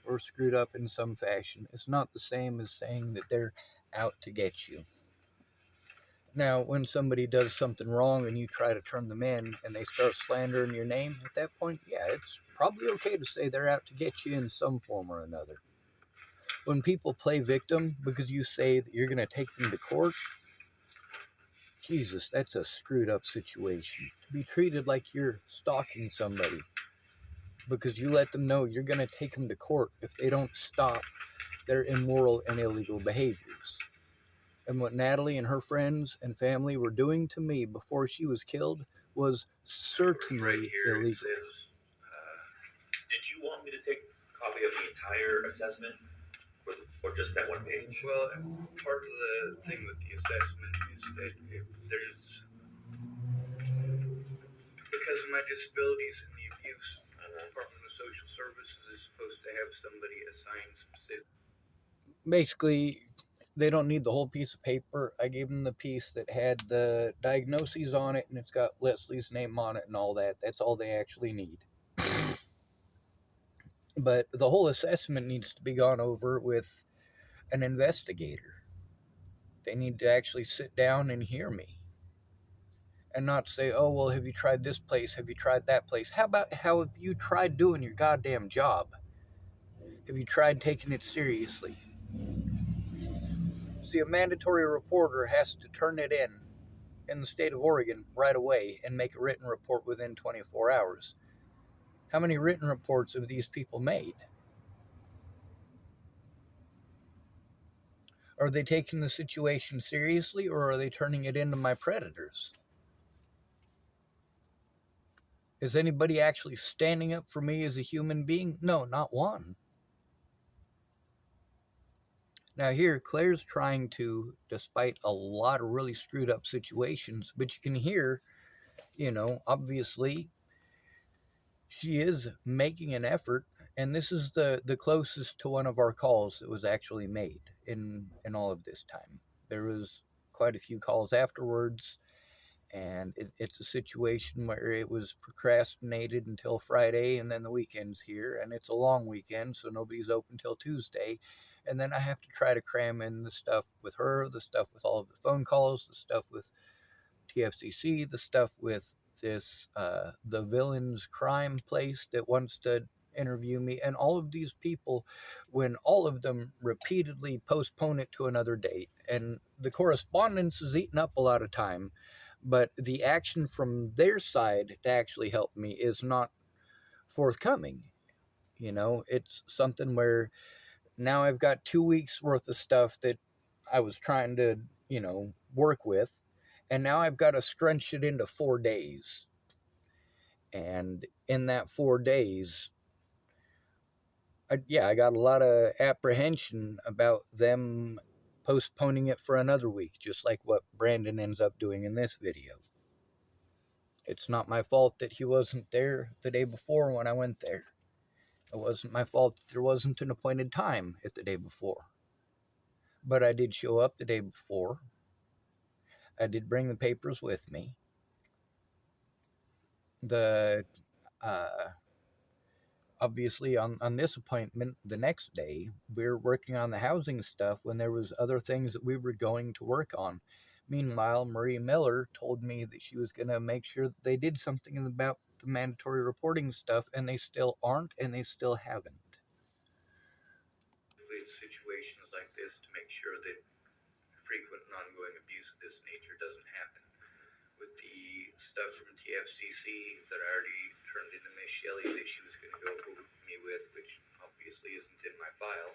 or screwed up in some fashion is not the same as saying that they're out to get you. Now, when somebody does something wrong and you try to turn them in and they start slandering your name, at that point, yeah, it's probably okay to say they're out to get you in some form or another. When people play victim because you say that you're going to take them to court, Jesus, that's a screwed up situation. To be treated like you're stalking somebody because you let them know you're going to take them to court if they don't stop their immoral and illegal behaviors. And what Natalie and her friends and family were doing to me before she was killed was certainly Right here it illegal. says, did you want me to take a copy of the entire assessment or just that one page? Well, part of the thing with the assessment is that if there's, because of my disabilities and the abuse, the Department of Social Services is supposed to have somebody assigned specific. Basically, they don't need the whole piece of paper. I gave them the piece that had the diagnoses on it and it's got Leslie's name on it and all that. That's all they actually need. But the whole assessment needs to be gone over with an investigator. They need to actually sit down and hear me. And not say, oh, well, have you tried this place? Have you tried that place? How have you tried doing your goddamn job? Have you tried taking it seriously? See, a mandatory reporter has to turn it in the state of Oregon right away and make a written report within 24 hours. How many written reports have these people made? Are they taking the situation seriously, or are they turning it into my predators? Is anybody actually standing up for me as a human being? No, not one. Now here, Claire's trying to, despite a lot of really screwed up situations, but you can hear, obviously she is making an effort, and this is the closest to one of our calls that was actually made in all of this time. There was quite a few calls afterwards, and it's a situation where it was procrastinated until Friday, and then the weekend's here, and it's a long weekend, so nobody's open till Tuesday. And then I have to try to cram in the stuff with her, the stuff with all of the phone calls, the stuff with TFCC, the stuff with this the villain's crime place that wants to interview me, and all of these people, when all of them repeatedly postpone it to another date, and the correspondence is eating up a lot of time, but the action from their side to actually help me is not forthcoming. It's something where now I've got 2 weeks worth of stuff that I was trying to, work with, and now I've got to scrunch it into 4 days. And in that 4 days, I got a lot of apprehension about them postponing it for another week, just like what Brandon ends up doing in this video. It's not my fault that he wasn't there the day before when I went there. It wasn't my fault that there wasn't an appointed time at the day before. But I did show up the day before. I did bring the papers with me. The obviously on this appointment the next day, we were working on the housing stuff when there was other things that we were going to work on. Meanwhile, Marie Miller told me that she was going to make sure that they did something about the mandatory reporting stuff, and they still aren't, and they still haven't. Situations like this to make sure that frequent and ongoing abuse of this nature doesn't happen. With the stuff from TFCC that I already turned into Miss Shelley that she was going to go over me with, which obviously isn't in my file.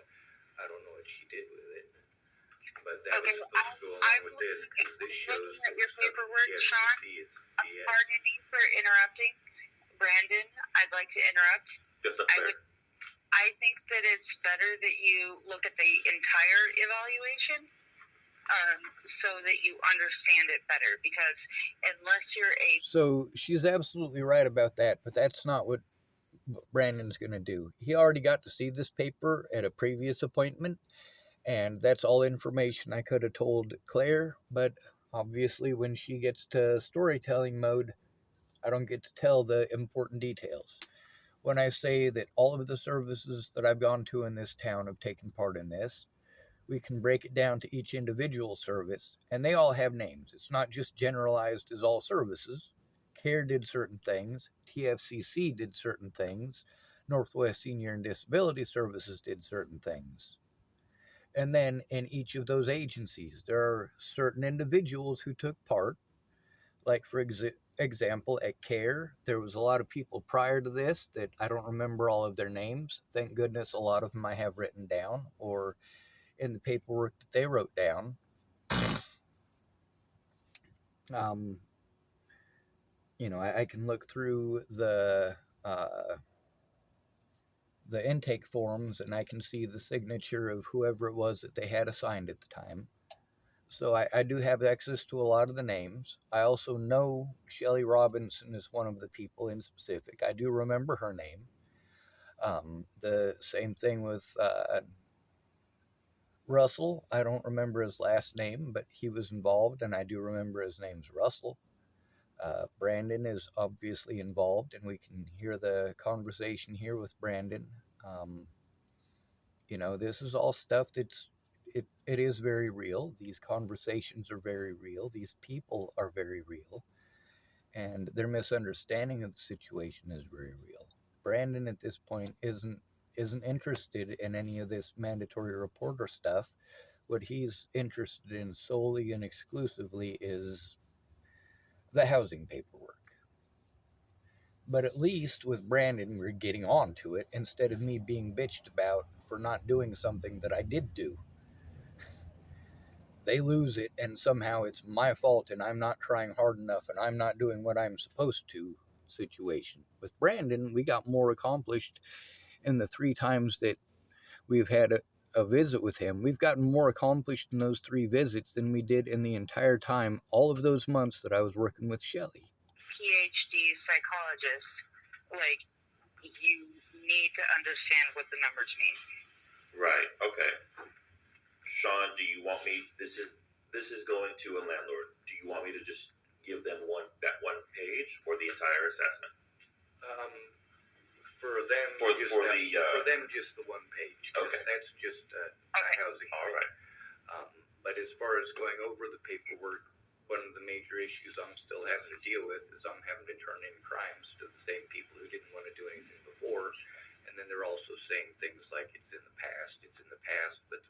I don't know what she did with it. But that was supposed to go along with this, because this shows that your paperwork, Sean. Pardon me for interrupting. Brandon, I'd like to interrupt. Yes, that's fair. I think that it's better that you look at the entire evaluation so that you understand it better, because unless you're a... So she's absolutely right about that, but that's not what Brandon's going to do. He already got to see this paper at a previous appointment, and that's all information I could have told Claire, but obviously when she gets to storytelling mode, I don't get to tell the important details. When I say that all of the services that I've gone to in this town have taken part in this, we can break it down to each individual service, and they all have names. It's not just generalized as all services. CARE did certain things, TFCC did certain things, Northwest Senior and Disability Services did certain things. And then in each of those agencies, there are certain individuals who took part. Like, for example, at CARE, there was a lot of people prior to this that I don't remember all of their names. Thank goodness a lot of them I have written down or in the paperwork that they wrote down. I can look through the intake forms, and I can see the signature of whoever it was that they had assigned at the time. So I do have access to a lot of the names. I also know Shelley Robinson is one of the people in specific. I do remember her name. The same thing with Russell. I don't remember his last name, but he was involved, and I do remember his name's Russell. Brandon is obviously involved, and we can hear the conversation here with Brandon. This is all stuff it is very real. These conversations are very real. These people are very real. And their misunderstanding of the situation is very real. Brandon at this point isn't interested in any of this mandatory reporter stuff. What he's interested in solely and exclusively is the housing paperwork. But at least with Brandon, we're getting on to it instead of me being bitched about for not doing something that I did do. they lose it, and somehow it's my fault, and I'm not trying hard enough, and I'm not doing what I'm supposed to situation. With Brandon, we got more accomplished in the 3 times that we've had a visit with him. We've gotten more accomplished in those 3 visits than we did in the entire time, all of those months that I was working with Shelly. PhD psychologist, like, you need to understand what the numbers mean. Right. Okay. Sean, do you want me? This is going to a landlord. Do you want me to just give them that one page or the entire assessment? For them, just the one page. Okay. That's just housing. All right. But as far as going over the paperwork, one of the major issues I'm still having to deal with is I'm having to turn in crimes to the same people who didn't want to do anything before, and then they're also saying things like it's in the past, but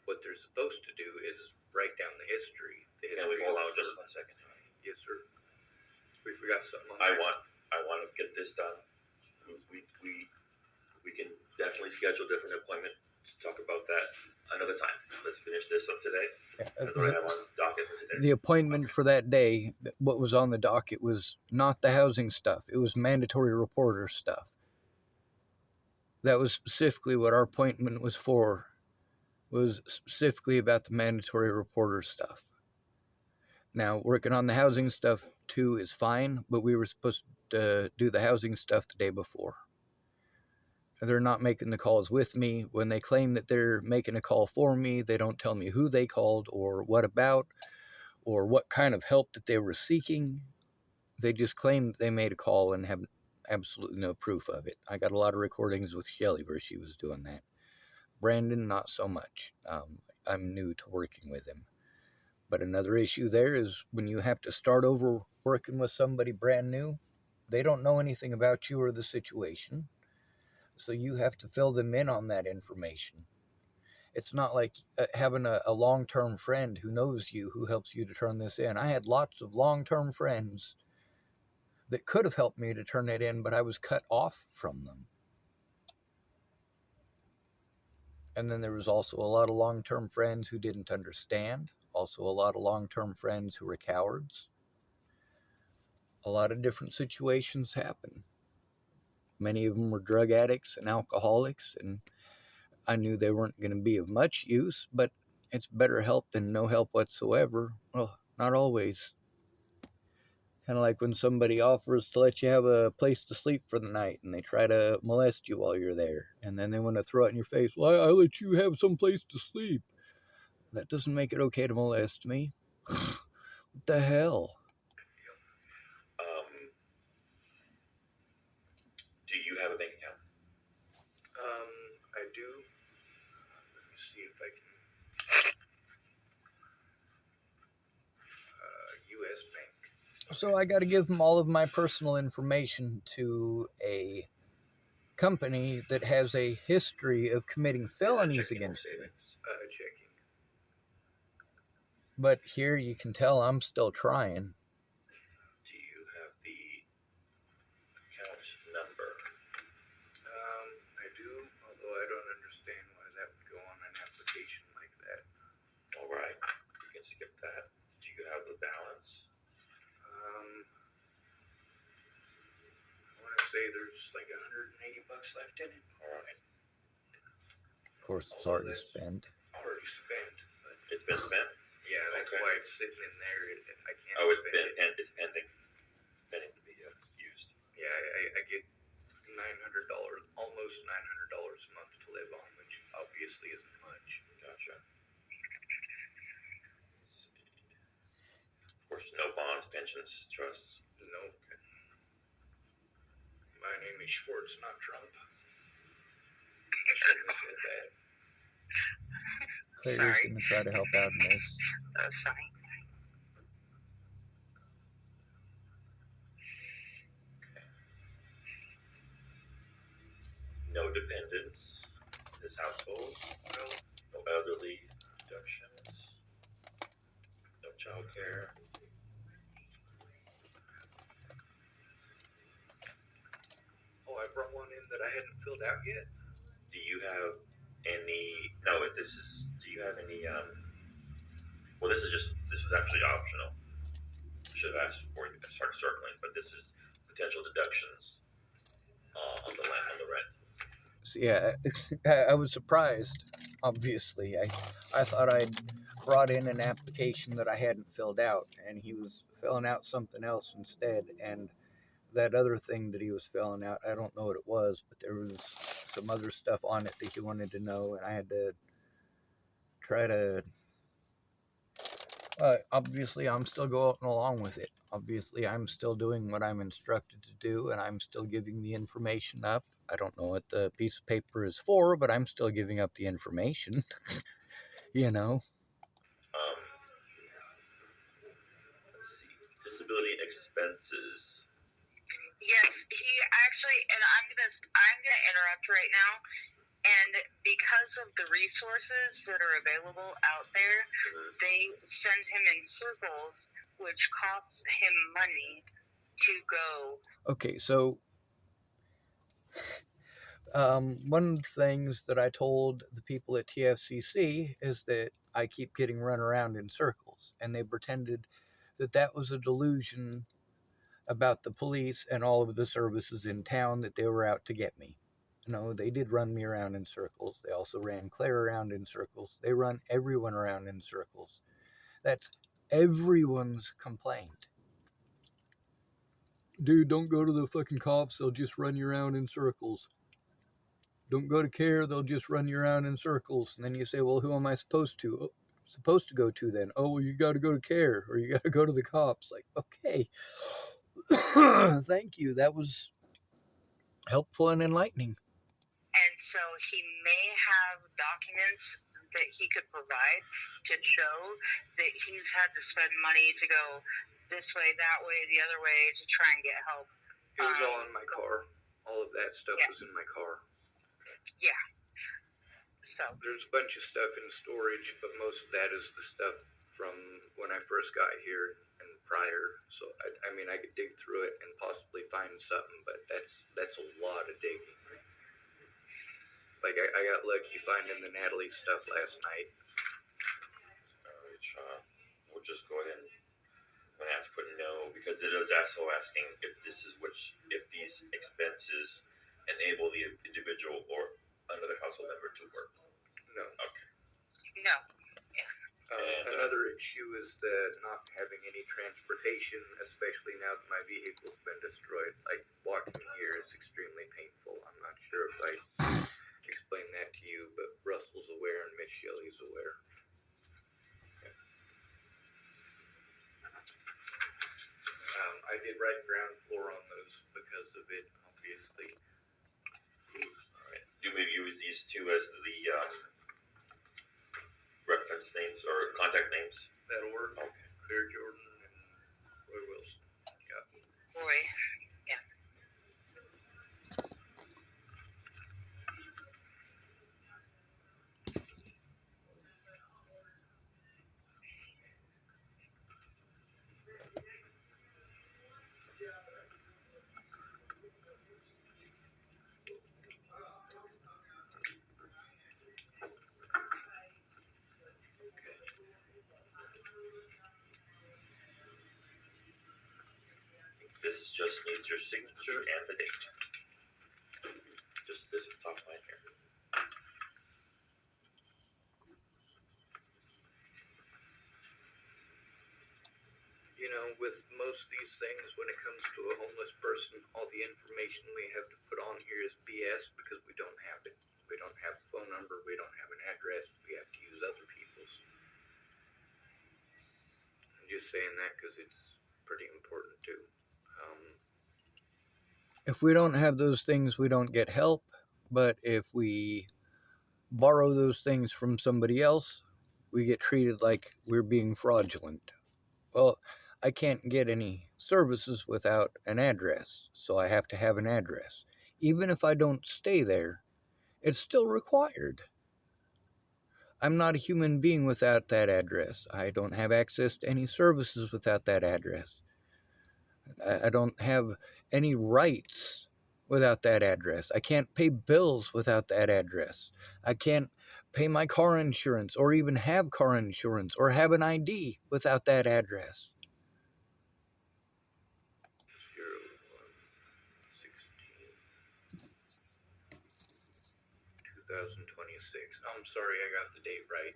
what they're supposed to do is write down the history. Can we hold on just 1 second? Yes, sir. We forgot something. I want to get this done. We can definitely schedule a different appointment to talk about that another time. Let's finish this up today. That's what I have on the docket for today. The appointment for that day, what was on the docket was not the housing stuff. It was mandatory reporter stuff. That was specifically what our appointment was for, was specifically about the mandatory reporter stuff. Now, working on the housing stuff too is fine, but we were supposed to do the housing stuff the day before. They're not making the calls with me. When they claim that they're making a call for me, they don't tell me who they called or what about or what kind of help that they were seeking. They just claim that they made a call and have absolutely no proof of it. I got a lot of recordings with Shelly where she was doing that. Brandon, not so much. I'm new to working with him. But another issue there is when you have to start over working with somebody brand new, they don't know anything about you or the situation. So you have to fill them in on that information. It's not like having a long-term friend who knows you, who helps you to turn this in. I had lots of long-term friends that could have helped me to turn it in, but I was cut off from them. And then there was also a lot of long-term friends who didn't understand. Also a lot of long-term friends who were cowards. A lot of different situations happen. Many of them were drug addicts and alcoholics, and I knew they weren't going to be of much use, but it's better help than no help whatsoever. Well, not always. Kind of like when somebody offers to let you have a place to sleep for the night, and they try to molest you while you're there, and then they want to throw it in your face. Well, I let you have some place to sleep. That doesn't make it okay to molest me. What the hell? Do you have a bank account? I do. Let me see if I can. U.S. Bank. So I got to give them all of my personal information to a company that has a history of committing felonies against me. Checking. But here you can tell I'm still trying. Do you have the account number? I do, although I don't understand why that would go on an application like that. All right, you can skip that. Do you have the balance? I want to say there's like $180 left in it. All right. Of course, it's already spent. Already spent. But It's been spent? yeah, that's Okay. why it's sitting in there. I can't. Oh, it's spend it. it's pending. Pending to be used. Yeah, I get $900, almost $900 a month to live on, which obviously isn't much. Gotcha. Of course, no bonds, pensions, trusts. No. My name is Schwartz, not Trump. I shouldn't have said that. Claire's Sorry. going to try to help out in this. That's funny. No dependents in this household. No elderly deductions. No child care. Oh, I brought one in that I hadn't filled out yet. Do you have any? No, do you have any Well, this is actually optional. I should have asked before you started circling, but this is potential deductions on the land on the rent. So yeah, I was surprised. Obviously, I thought I'd brought in an application that I hadn't filled out, and he was filling out something else instead. And that other thing that he was filling out, I don't know what it was, but there was some other stuff on it that he wanted to know, and I had to try to. Obviously, I'm still going along with it. Obviously, I'm still doing what I'm instructed to do, and I'm still giving the information up. I don't know what the piece of paper is for, but I'm still giving up the information. You know. Um, let's see, disability expenses. Yes, he actually, and I'm gonna interrupt right now. And because of the resources that are available out there, they send him in circles, which costs him money to go. Okay, so one of the things that I told the people at TFCC is that I keep getting run around in circles, and they pretended that that was a delusion about the police and all of the services in town, that they were out to get me. No, they did run me around in circles. They also ran Claire around in circles. They run everyone around in circles. That's everyone's complaint. Dude, don't go to the fucking cops. They'll just run you around in circles. Don't go to care. They'll just run you around in circles. And then you say, well, who am I supposed to? Supposed to go to then? Oh, well, you got to go to care, or you got to go to the cops. Like, okay. Thank you. That was helpful and enlightening. And so he may have documents that he could provide to show that he's had to spend money to go this way, that way, the other way to try and get help. It was all in my car. All of that stuff was in my car. Yeah. So there's a bunch of stuff in storage, but most of that is the stuff from when I first got here and prior. So I mean, I could dig through it and possibly find something, but that's a lot of digging. Like I got lucky finding the Natalie stuff last night. Alright, Sean. We'll just go ahead and I'm gonna have to put no, because it is also asking if if these expenses enable the individual or another household member to work. No. Okay. no. Another issue is the not having any transportation, especially now that my vehicle's been destroyed. Like walking here is extremely painful. I'm not sure if I explained that to you, but Russell's aware and Miss Shelley's aware. I did write ground floor on those because of it, obviously. Alright. Do we use these two as the reference names or contact names? That'll work. Okay. Claire Jordan and Roy Wilson. Yeah. Roy. Yeah. This just needs your signature and the date. Just this top line here. You know, with most of these things, when it comes to a homeless person, all the information we have to put on here is BS because we don't have it. We don't have a phone number, we don't have an address, we have to use other people's. I'm just saying that because it's pretty important too. If we don't have those things, we don't get help. But if we borrow those things from somebody else, we get treated like we're being fraudulent. Well, I can't get any services without an address, so I have to have an address. Even if I don't stay there, it's still required. I'm not a human being without that address. I don't have access to any services without that address. I don't have any rights without that address. I can't pay bills without that address. I can't pay my car insurance or even have car insurance or have an ID without that address. 01/16/2026. I'm sorry, I got the date right.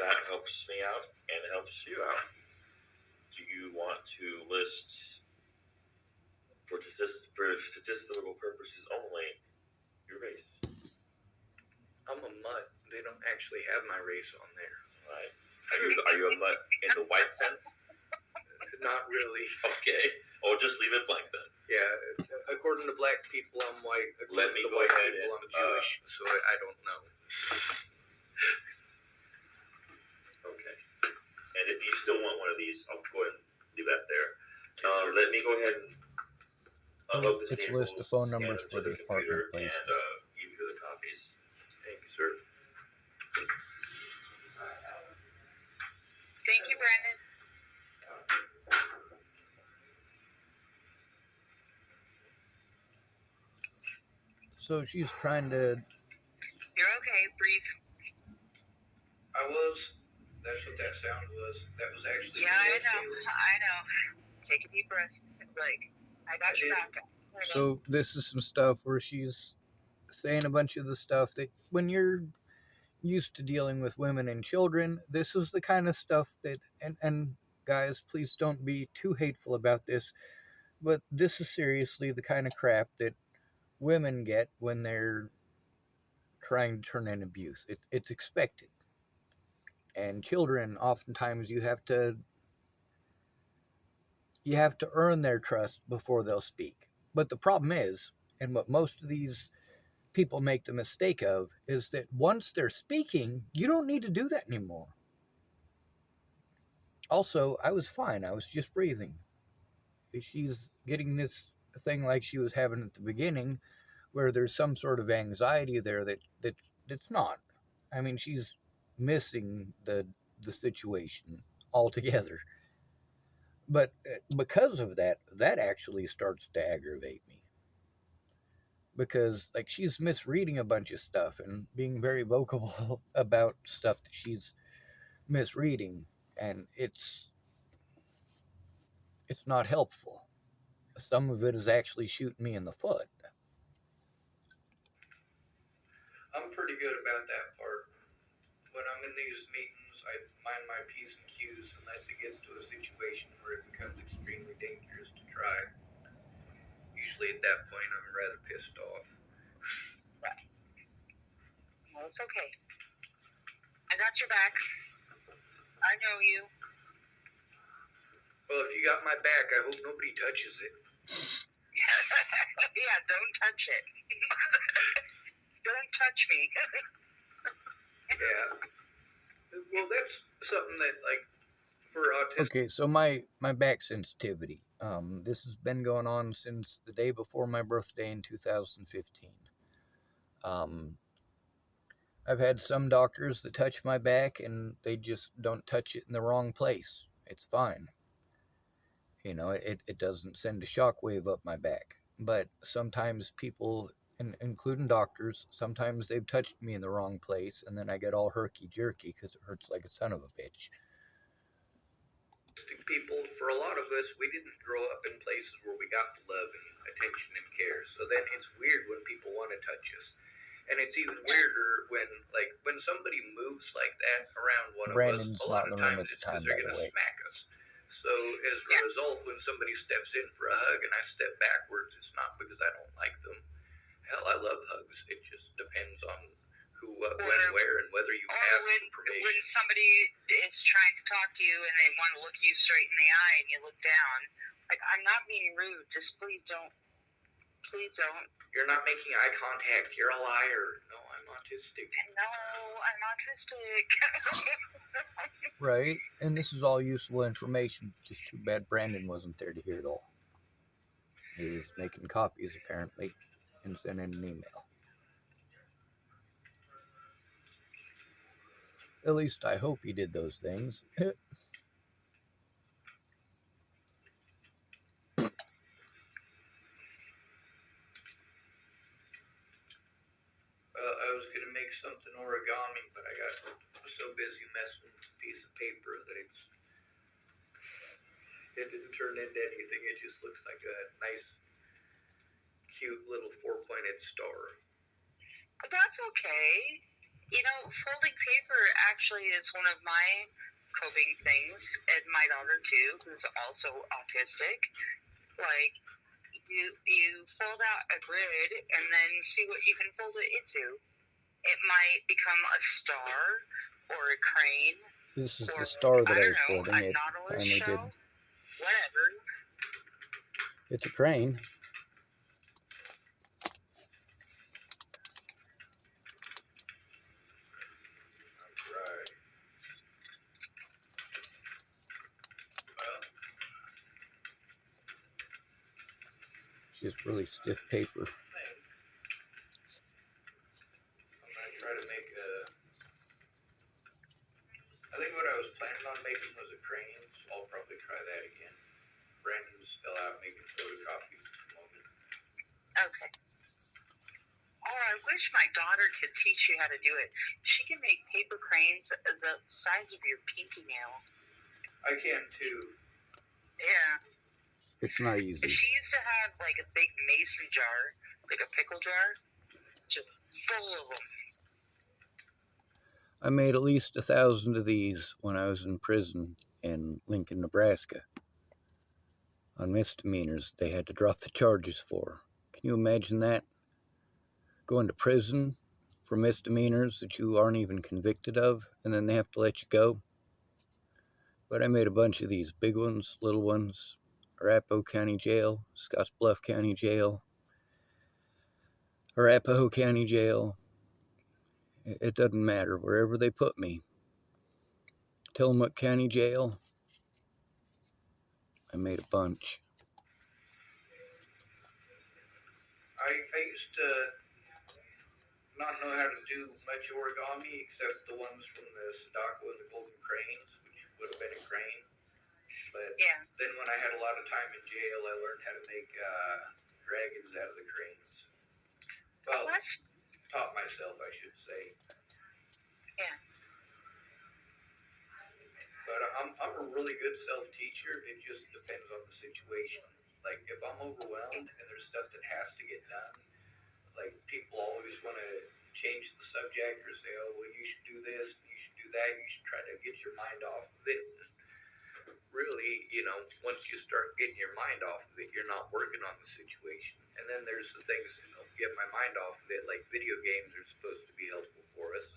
That helps me out and helps you out. Do you want to list, for statistical purposes only, your race? I'm a mutt. They don't actually have my race on there. Right. Are you a mutt in the white sense? Not really. Okay. Oh, just leave it blank then. Yeah, according to black people, I'm white. Let me go ahead and I'm Jewish, so I don't know. Okay. And if you still want one of these, I'll go ahead and leave that there. Let me go ahead and upload this. It's a list of phone numbers for the apartment place. And give you the copies. Thank you, sir. Thank you, Brandon. So she's trying to. You're okay. Breathe. I was. That's what that sound was. That was actually. Yeah, I know. Take a deep breath. Like, I got your back. So this is some stuff where she's saying a bunch of the stuff that when you're used to dealing with women and children, this is the kind of stuff that, and guys, please don't be too hateful about this, but this is seriously the kind of crap that women get when they're trying to turn in abuse. It's expected. And children, oftentimes you have to earn their trust before they'll speak. But the problem is, and what most of these people make the mistake of, is that once they're speaking, you don't need to do that anymore. Also, I was fine. I was just breathing. She's getting this thing like she was having at the beginning, where there's some sort of anxiety there that's not. I mean, she's missing the situation altogether. But because of that actually starts to aggravate me. Because, like, she's misreading a bunch of stuff and being very vocal about stuff that she's misreading, and it's not helpful. Some of it is actually shooting me in the foot. I'm pretty good about that part. When I'm in these meetings, I mind my P's and Q's unless it gets to a situation where it becomes extremely dangerous to try. Usually at that point, I'm rather pissed off. Well, it's okay. I got your back. I know you. Well, if you got my back, I hope nobody touches it. Yeah, don't touch it. Don't touch me. Yeah. Well, that's something that, like, for autistic. Okay, so my back sensitivity. This has been going on since the day before my birthday in 2015. I've had some doctors that touch my back and they just don't touch it in the wrong place. It's fine. You know, it doesn't send a shockwave up my back. But sometimes people, including doctors, sometimes they've touched me in the wrong place and then I get all herky-jerky because it hurts like a son of a bitch. People, for a lot of us, we didn't grow up in places where we got the love and attention and care. So then it's weird when people want to touch us. And it's even weirder when somebody moves like that around one Brandon's of us, a lot not in of the room times at the it's time, because they're by the going to way. smack us. So as a result, when somebody steps in for a hug and I step backwards, it's not because I don't like them. Hell, I love hugs. It just depends on who, what, when, where, and whether you have permission. When somebody is trying to talk to you and they want to look you straight in the eye and you look down, like, I'm not being rude. Just please don't. Please don't. You're not making eye contact. You're a liar. No, I'm autistic. No, I'm autistic. Right, and this is all useful information. Just too bad Brandon wasn't there to hear it all. He was making copies, apparently, and sending an email. At least I hope he did those things. I was going to make something origami, but I was so busy messing with a piece of paper that it didn't turn into anything. It just looks like a nice, cute little 4-pointed star. That's okay. You know, folding paper actually is one of my coping things, and my daughter too, who's also autistic. Like, you fold out a grid and then see what you can fold it into. It might become a star or a crane. This is or, the star that I was know, folding. a It nautilus finally did. shell. Whatever. It's a crane. Right. Well, It's just really stiff paper. I'm gonna try to make I think what I was planning on making was a crane, so I'll probably try that again. Brandon's still out making photocopies at the moment. Okay. Oh, I wish my daughter could teach you how to do it. She can make paper cranes the size of your pinky nail. I can too. Yeah. It's not easy. She used to have like a big mason jar, like a pickle jar, just full of them. I made at least 1,000 of these when I was in prison in Lincoln, Nebraska. On misdemeanors they had to drop the charges for. Can you imagine that? Going to prison for misdemeanors that you aren't even convicted of, and then they have to let you go? But I made a bunch of these, big ones, little ones, Arapahoe County Jail, Scottsbluff County Jail, Arapahoe County Jail. It doesn't matter, wherever they put me. Tillamook County Jail, I made a bunch. I used to not know how to do much origami except the ones from the Sadako and the Golden Cranes, which would have been a crane. But Yeah. then when I had a lot of time in jail, I learned how to make dragons out of the cranes. Well, taught myself, I should say. Yeah. But I'm a really good self-teacher. It just depends on the situation. Like, if I'm overwhelmed and there's stuff that has to get done, like, people always want to change the subject or say, oh, well, you should do this, you should do that, you should try to get your mind off of it. Really, you know, once you start getting your mind off of it, you're not working on the situation. And then there's the things that help get my mind off of it, like video games are supposed to be helpful for us.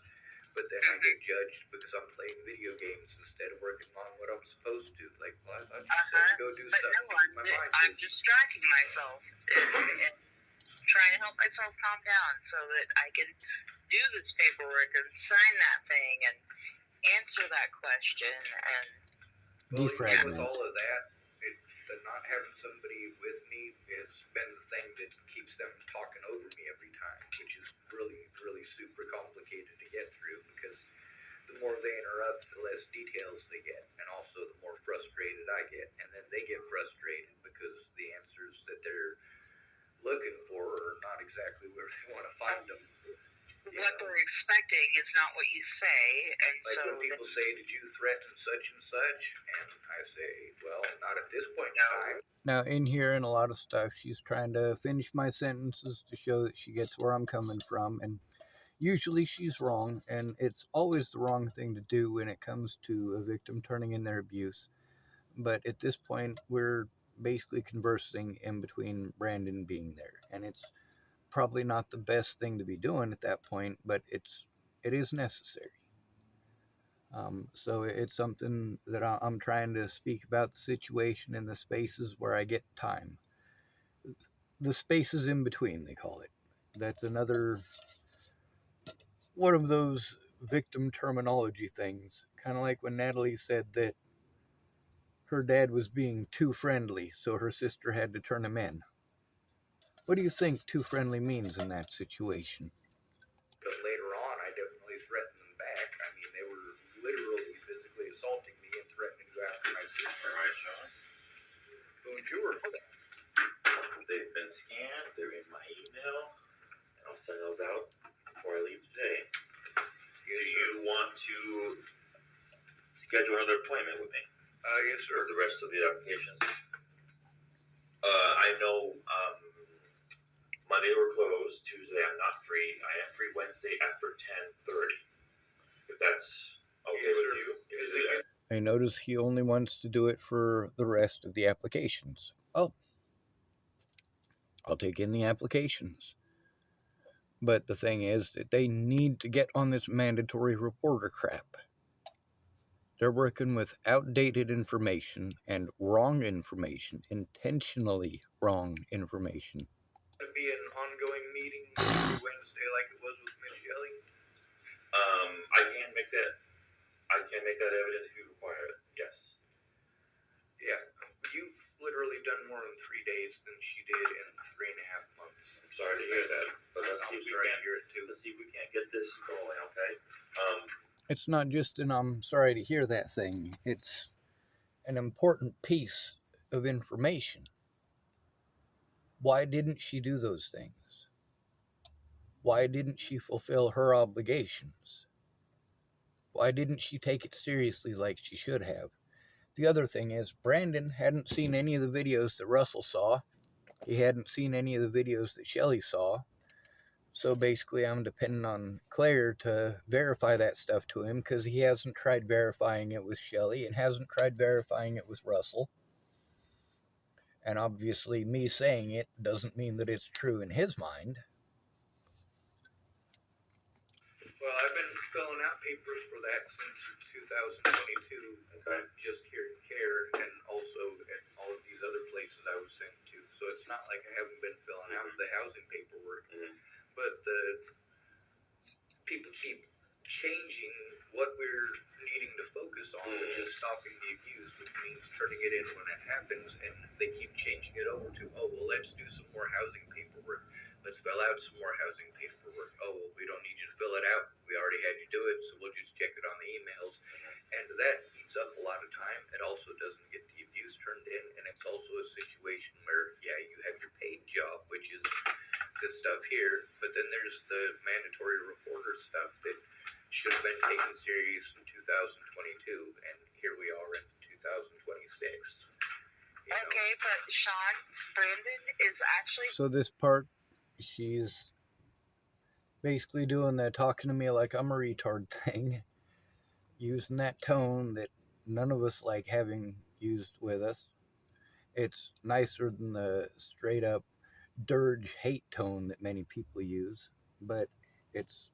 But then I get judged because I'm playing video games instead of working on what I'm supposed to. Like, well, I thought you said to go do but stuff. No, I'm distracting myself and trying to help myself calm down so that I can do this paperwork and sign that thing and answer that question and Defragment. With all of that, not having somebody with me has been the thing that keeps them talking over me every time, which is really, really super complicated to get through because the more they interrupt, the less details they get, and also the more frustrated I get, and then they get frustrated because the answers that they're looking for are not exactly where they want to find them. What they're expecting is not what you say, and like so when people say, did you threaten such and such? And I say, well, not at this point in time. Now, in here and a lot of stuff, she's trying to finish my sentences to show that she gets where I'm coming from, and usually she's wrong, and it's always the wrong thing to do when it comes to a victim turning in their abuse. But at this point, we're basically conversing in between Brandon being there, and it's probably not the best thing to be doing at that point, but it is necessary. So it's something that I'm trying to speak about the situation in the spaces where I get time. The spaces in between, they call it. That's another one of those victim terminology things. Kind of like when Natalie said that her dad was being too friendly, so her sister had to turn him in. What do you think too friendly means in that situation? But later on, I definitely threatened them back. I mean, they were literally physically assaulting me and threatening to go after my sister. All right, Sean. Bonjour. They've been scanned. They're in my email. And I'll send those out before I leave today. appointment with me Yes, for sir. the rest of the applications. I know Monday we're closed. Tuesday I'm not free. I am free Wednesday after 10:30. If that's okay Yes, with sir. you. Yes, sir. I notice he only wants to do it for the rest of the applications. Oh, I'll take in the applications. But the thing is that they need to get on this mandatory reporter crap. They're working with outdated information and wrong information, intentionally wrong information. To be an ongoing meeting every Wednesday like it was with Miss Shelley. I can make that evident if you require it. Yes. Yeah, you've literally done more in 3 days than she did in 3.5 months. I'm sorry to hear that, but let's see I'm if we sorry to can't hear it too. let's see if we can't get this going. Okay. It's not just an I'm sorry to hear that thing, it's an important piece of information. Why didn't she do those things? Why didn't she fulfill her obligations? Why didn't she take it seriously like she should have? The other thing is, Brandon hadn't seen any of the videos that Russell saw. He hadn't seen any of the videos that Shelley saw. So basically, I'm depending on Claire to verify that stuff to him because he hasn't tried verifying it with Shelley and hasn't tried verifying it with Russell. And obviously, me saying it doesn't mean that it's true in his mind. Well, I've been filling out papers for that since 2022. Okay. Just here at CARE and also at all of these other places I was sent to. So it's not like I haven't been filling out the housing paperwork. But the people keep changing what we're needing to focus on, which is stopping the abuse, which means turning it in when it happens, and they keep changing it over to, oh, well, let's do some more housing paperwork. Let's fill out some more housing paperwork. Oh, well, we don't need you to fill it out. We already had you do it, so we'll just check it on the emails. And that eats up a lot of time. It also doesn't get the abuse turned in, and it's also a situation where, yeah, you have your paid job, which is this stuff here, but then there's the mandatory reporter stuff that should have been taken serious in 2022, and here we are in 2026. Okay, but Sean, Brandon is actually... So this part, she's basically doing the talking to me like I'm a retard thing, using that tone that none of us like having used with us. It's nicer than the straight up dirge hate tone that many people use, but it's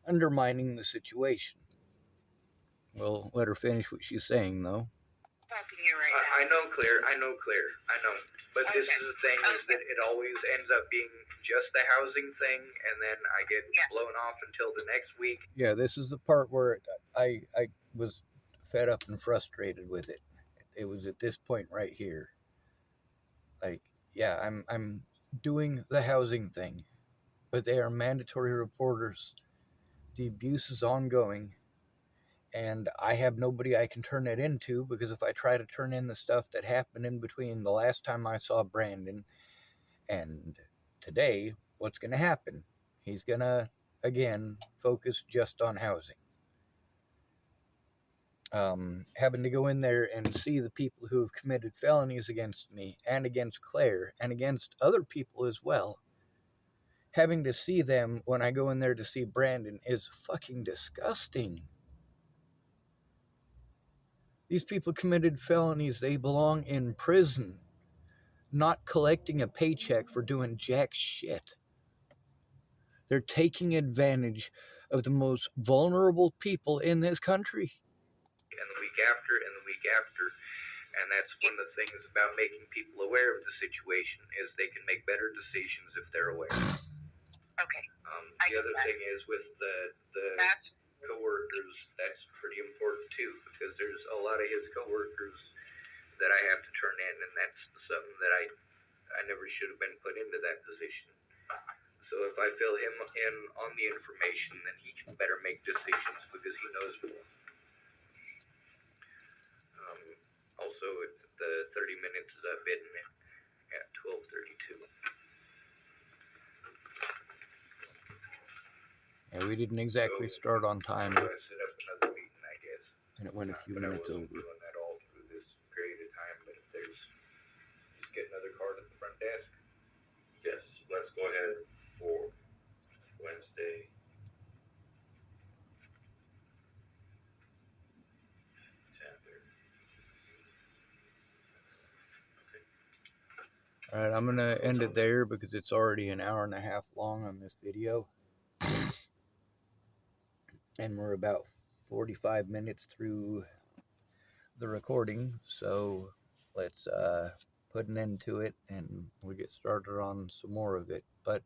undermining the situation. We'll let her finish what she's saying, though. Talking to you right now. I know, Claire. I know. But this is the thing, is that it always ends up being just the housing thing, and then I get blown off until the next week. Yeah, this is the part where I was fed up and frustrated with it. It was at this point right here. Like, yeah, I'm doing the housing thing, but they are mandatory reporters. The abuse is ongoing, and I have nobody I can turn it into, because if I try to turn in the stuff that happened in between the last time I saw Brandon and today, what's going to happen? He's going to, again, focus just on housing. Having to go in there and see the people who have committed felonies against me and against Claire and against other people as well. Having to see them when I go in there to see Brandon is fucking disgusting. These people committed felonies. They belong in prison, not collecting a paycheck for doing jack shit. They're taking advantage of the most vulnerable people in this country. And the week after, and the week after. And that's one of the things about making people aware of the situation, is they can make better decisions if they're aware. Okay. The other thing is with the coworkers, that's pretty important too, because there's a lot of his coworkers that I have to turn in, and that's something that I never should have been put into that position. So if I fill him in on the information, then he can better make decisions because he knows more. Also, the 30 minutes is up at 12:32. Yeah, we didn't exactly start on time, So I set up another meeting, I guess. and it went a few but I minutes wasn't over. doing that all through this period of time. But if there's, just get another card at the front desk. Yes, let's go ahead for Wednesday. 10:30. All right, I'm going to end it there because it's already an hour and a half long on this video. And we're about 45 minutes through the recording. So let's put an end to it and we'll get started on some more of it. But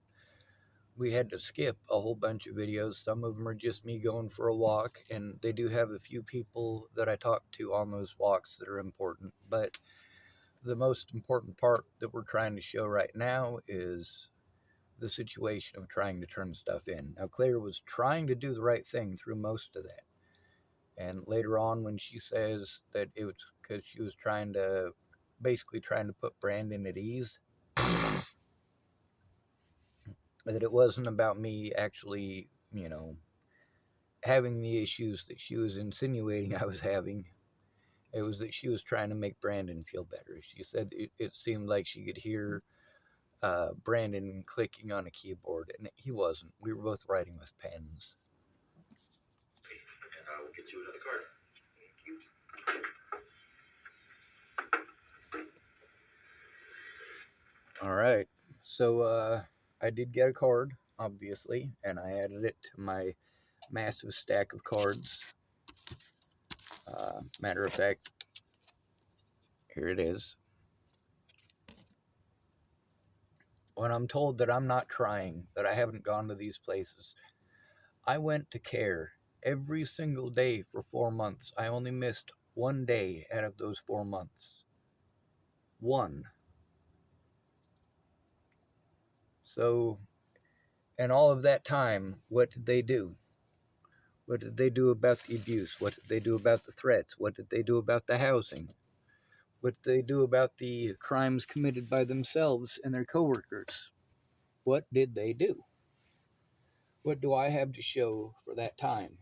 we had to skip a whole bunch of videos. Some of them are just me going for a walk, and they do have a few people that I talk to on those walks that are important. But the most important part that we're trying to show right now is the situation of trying to turn stuff in. Now, Claire was trying to do the right thing through most of that. And later on, when she says that it was because she was basically trying to put Brandon at ease, that it wasn't about me actually, having the issues that she was insinuating I was having. It was that she was trying to make Brandon feel better. She said it seemed like she could hear Brandon clicking on a keyboard, and he wasn't. We were both writing with pens. And I will get you another card. All right. So I did get a card, obviously, and I added it to my massive stack of cards. Matter of fact, here it is. When I'm told that I'm not trying, that I haven't gone to these places, I went to CARE every single day for 4 months. I only missed 1 day out of those 4 months. 1. So, in all of that time, what did they do? What did they do about the abuse? What did they do about the threats? What did they do about the housing? What did they do about the crimes committed by themselves and their coworkers? What did they do? What do I have to show for that time?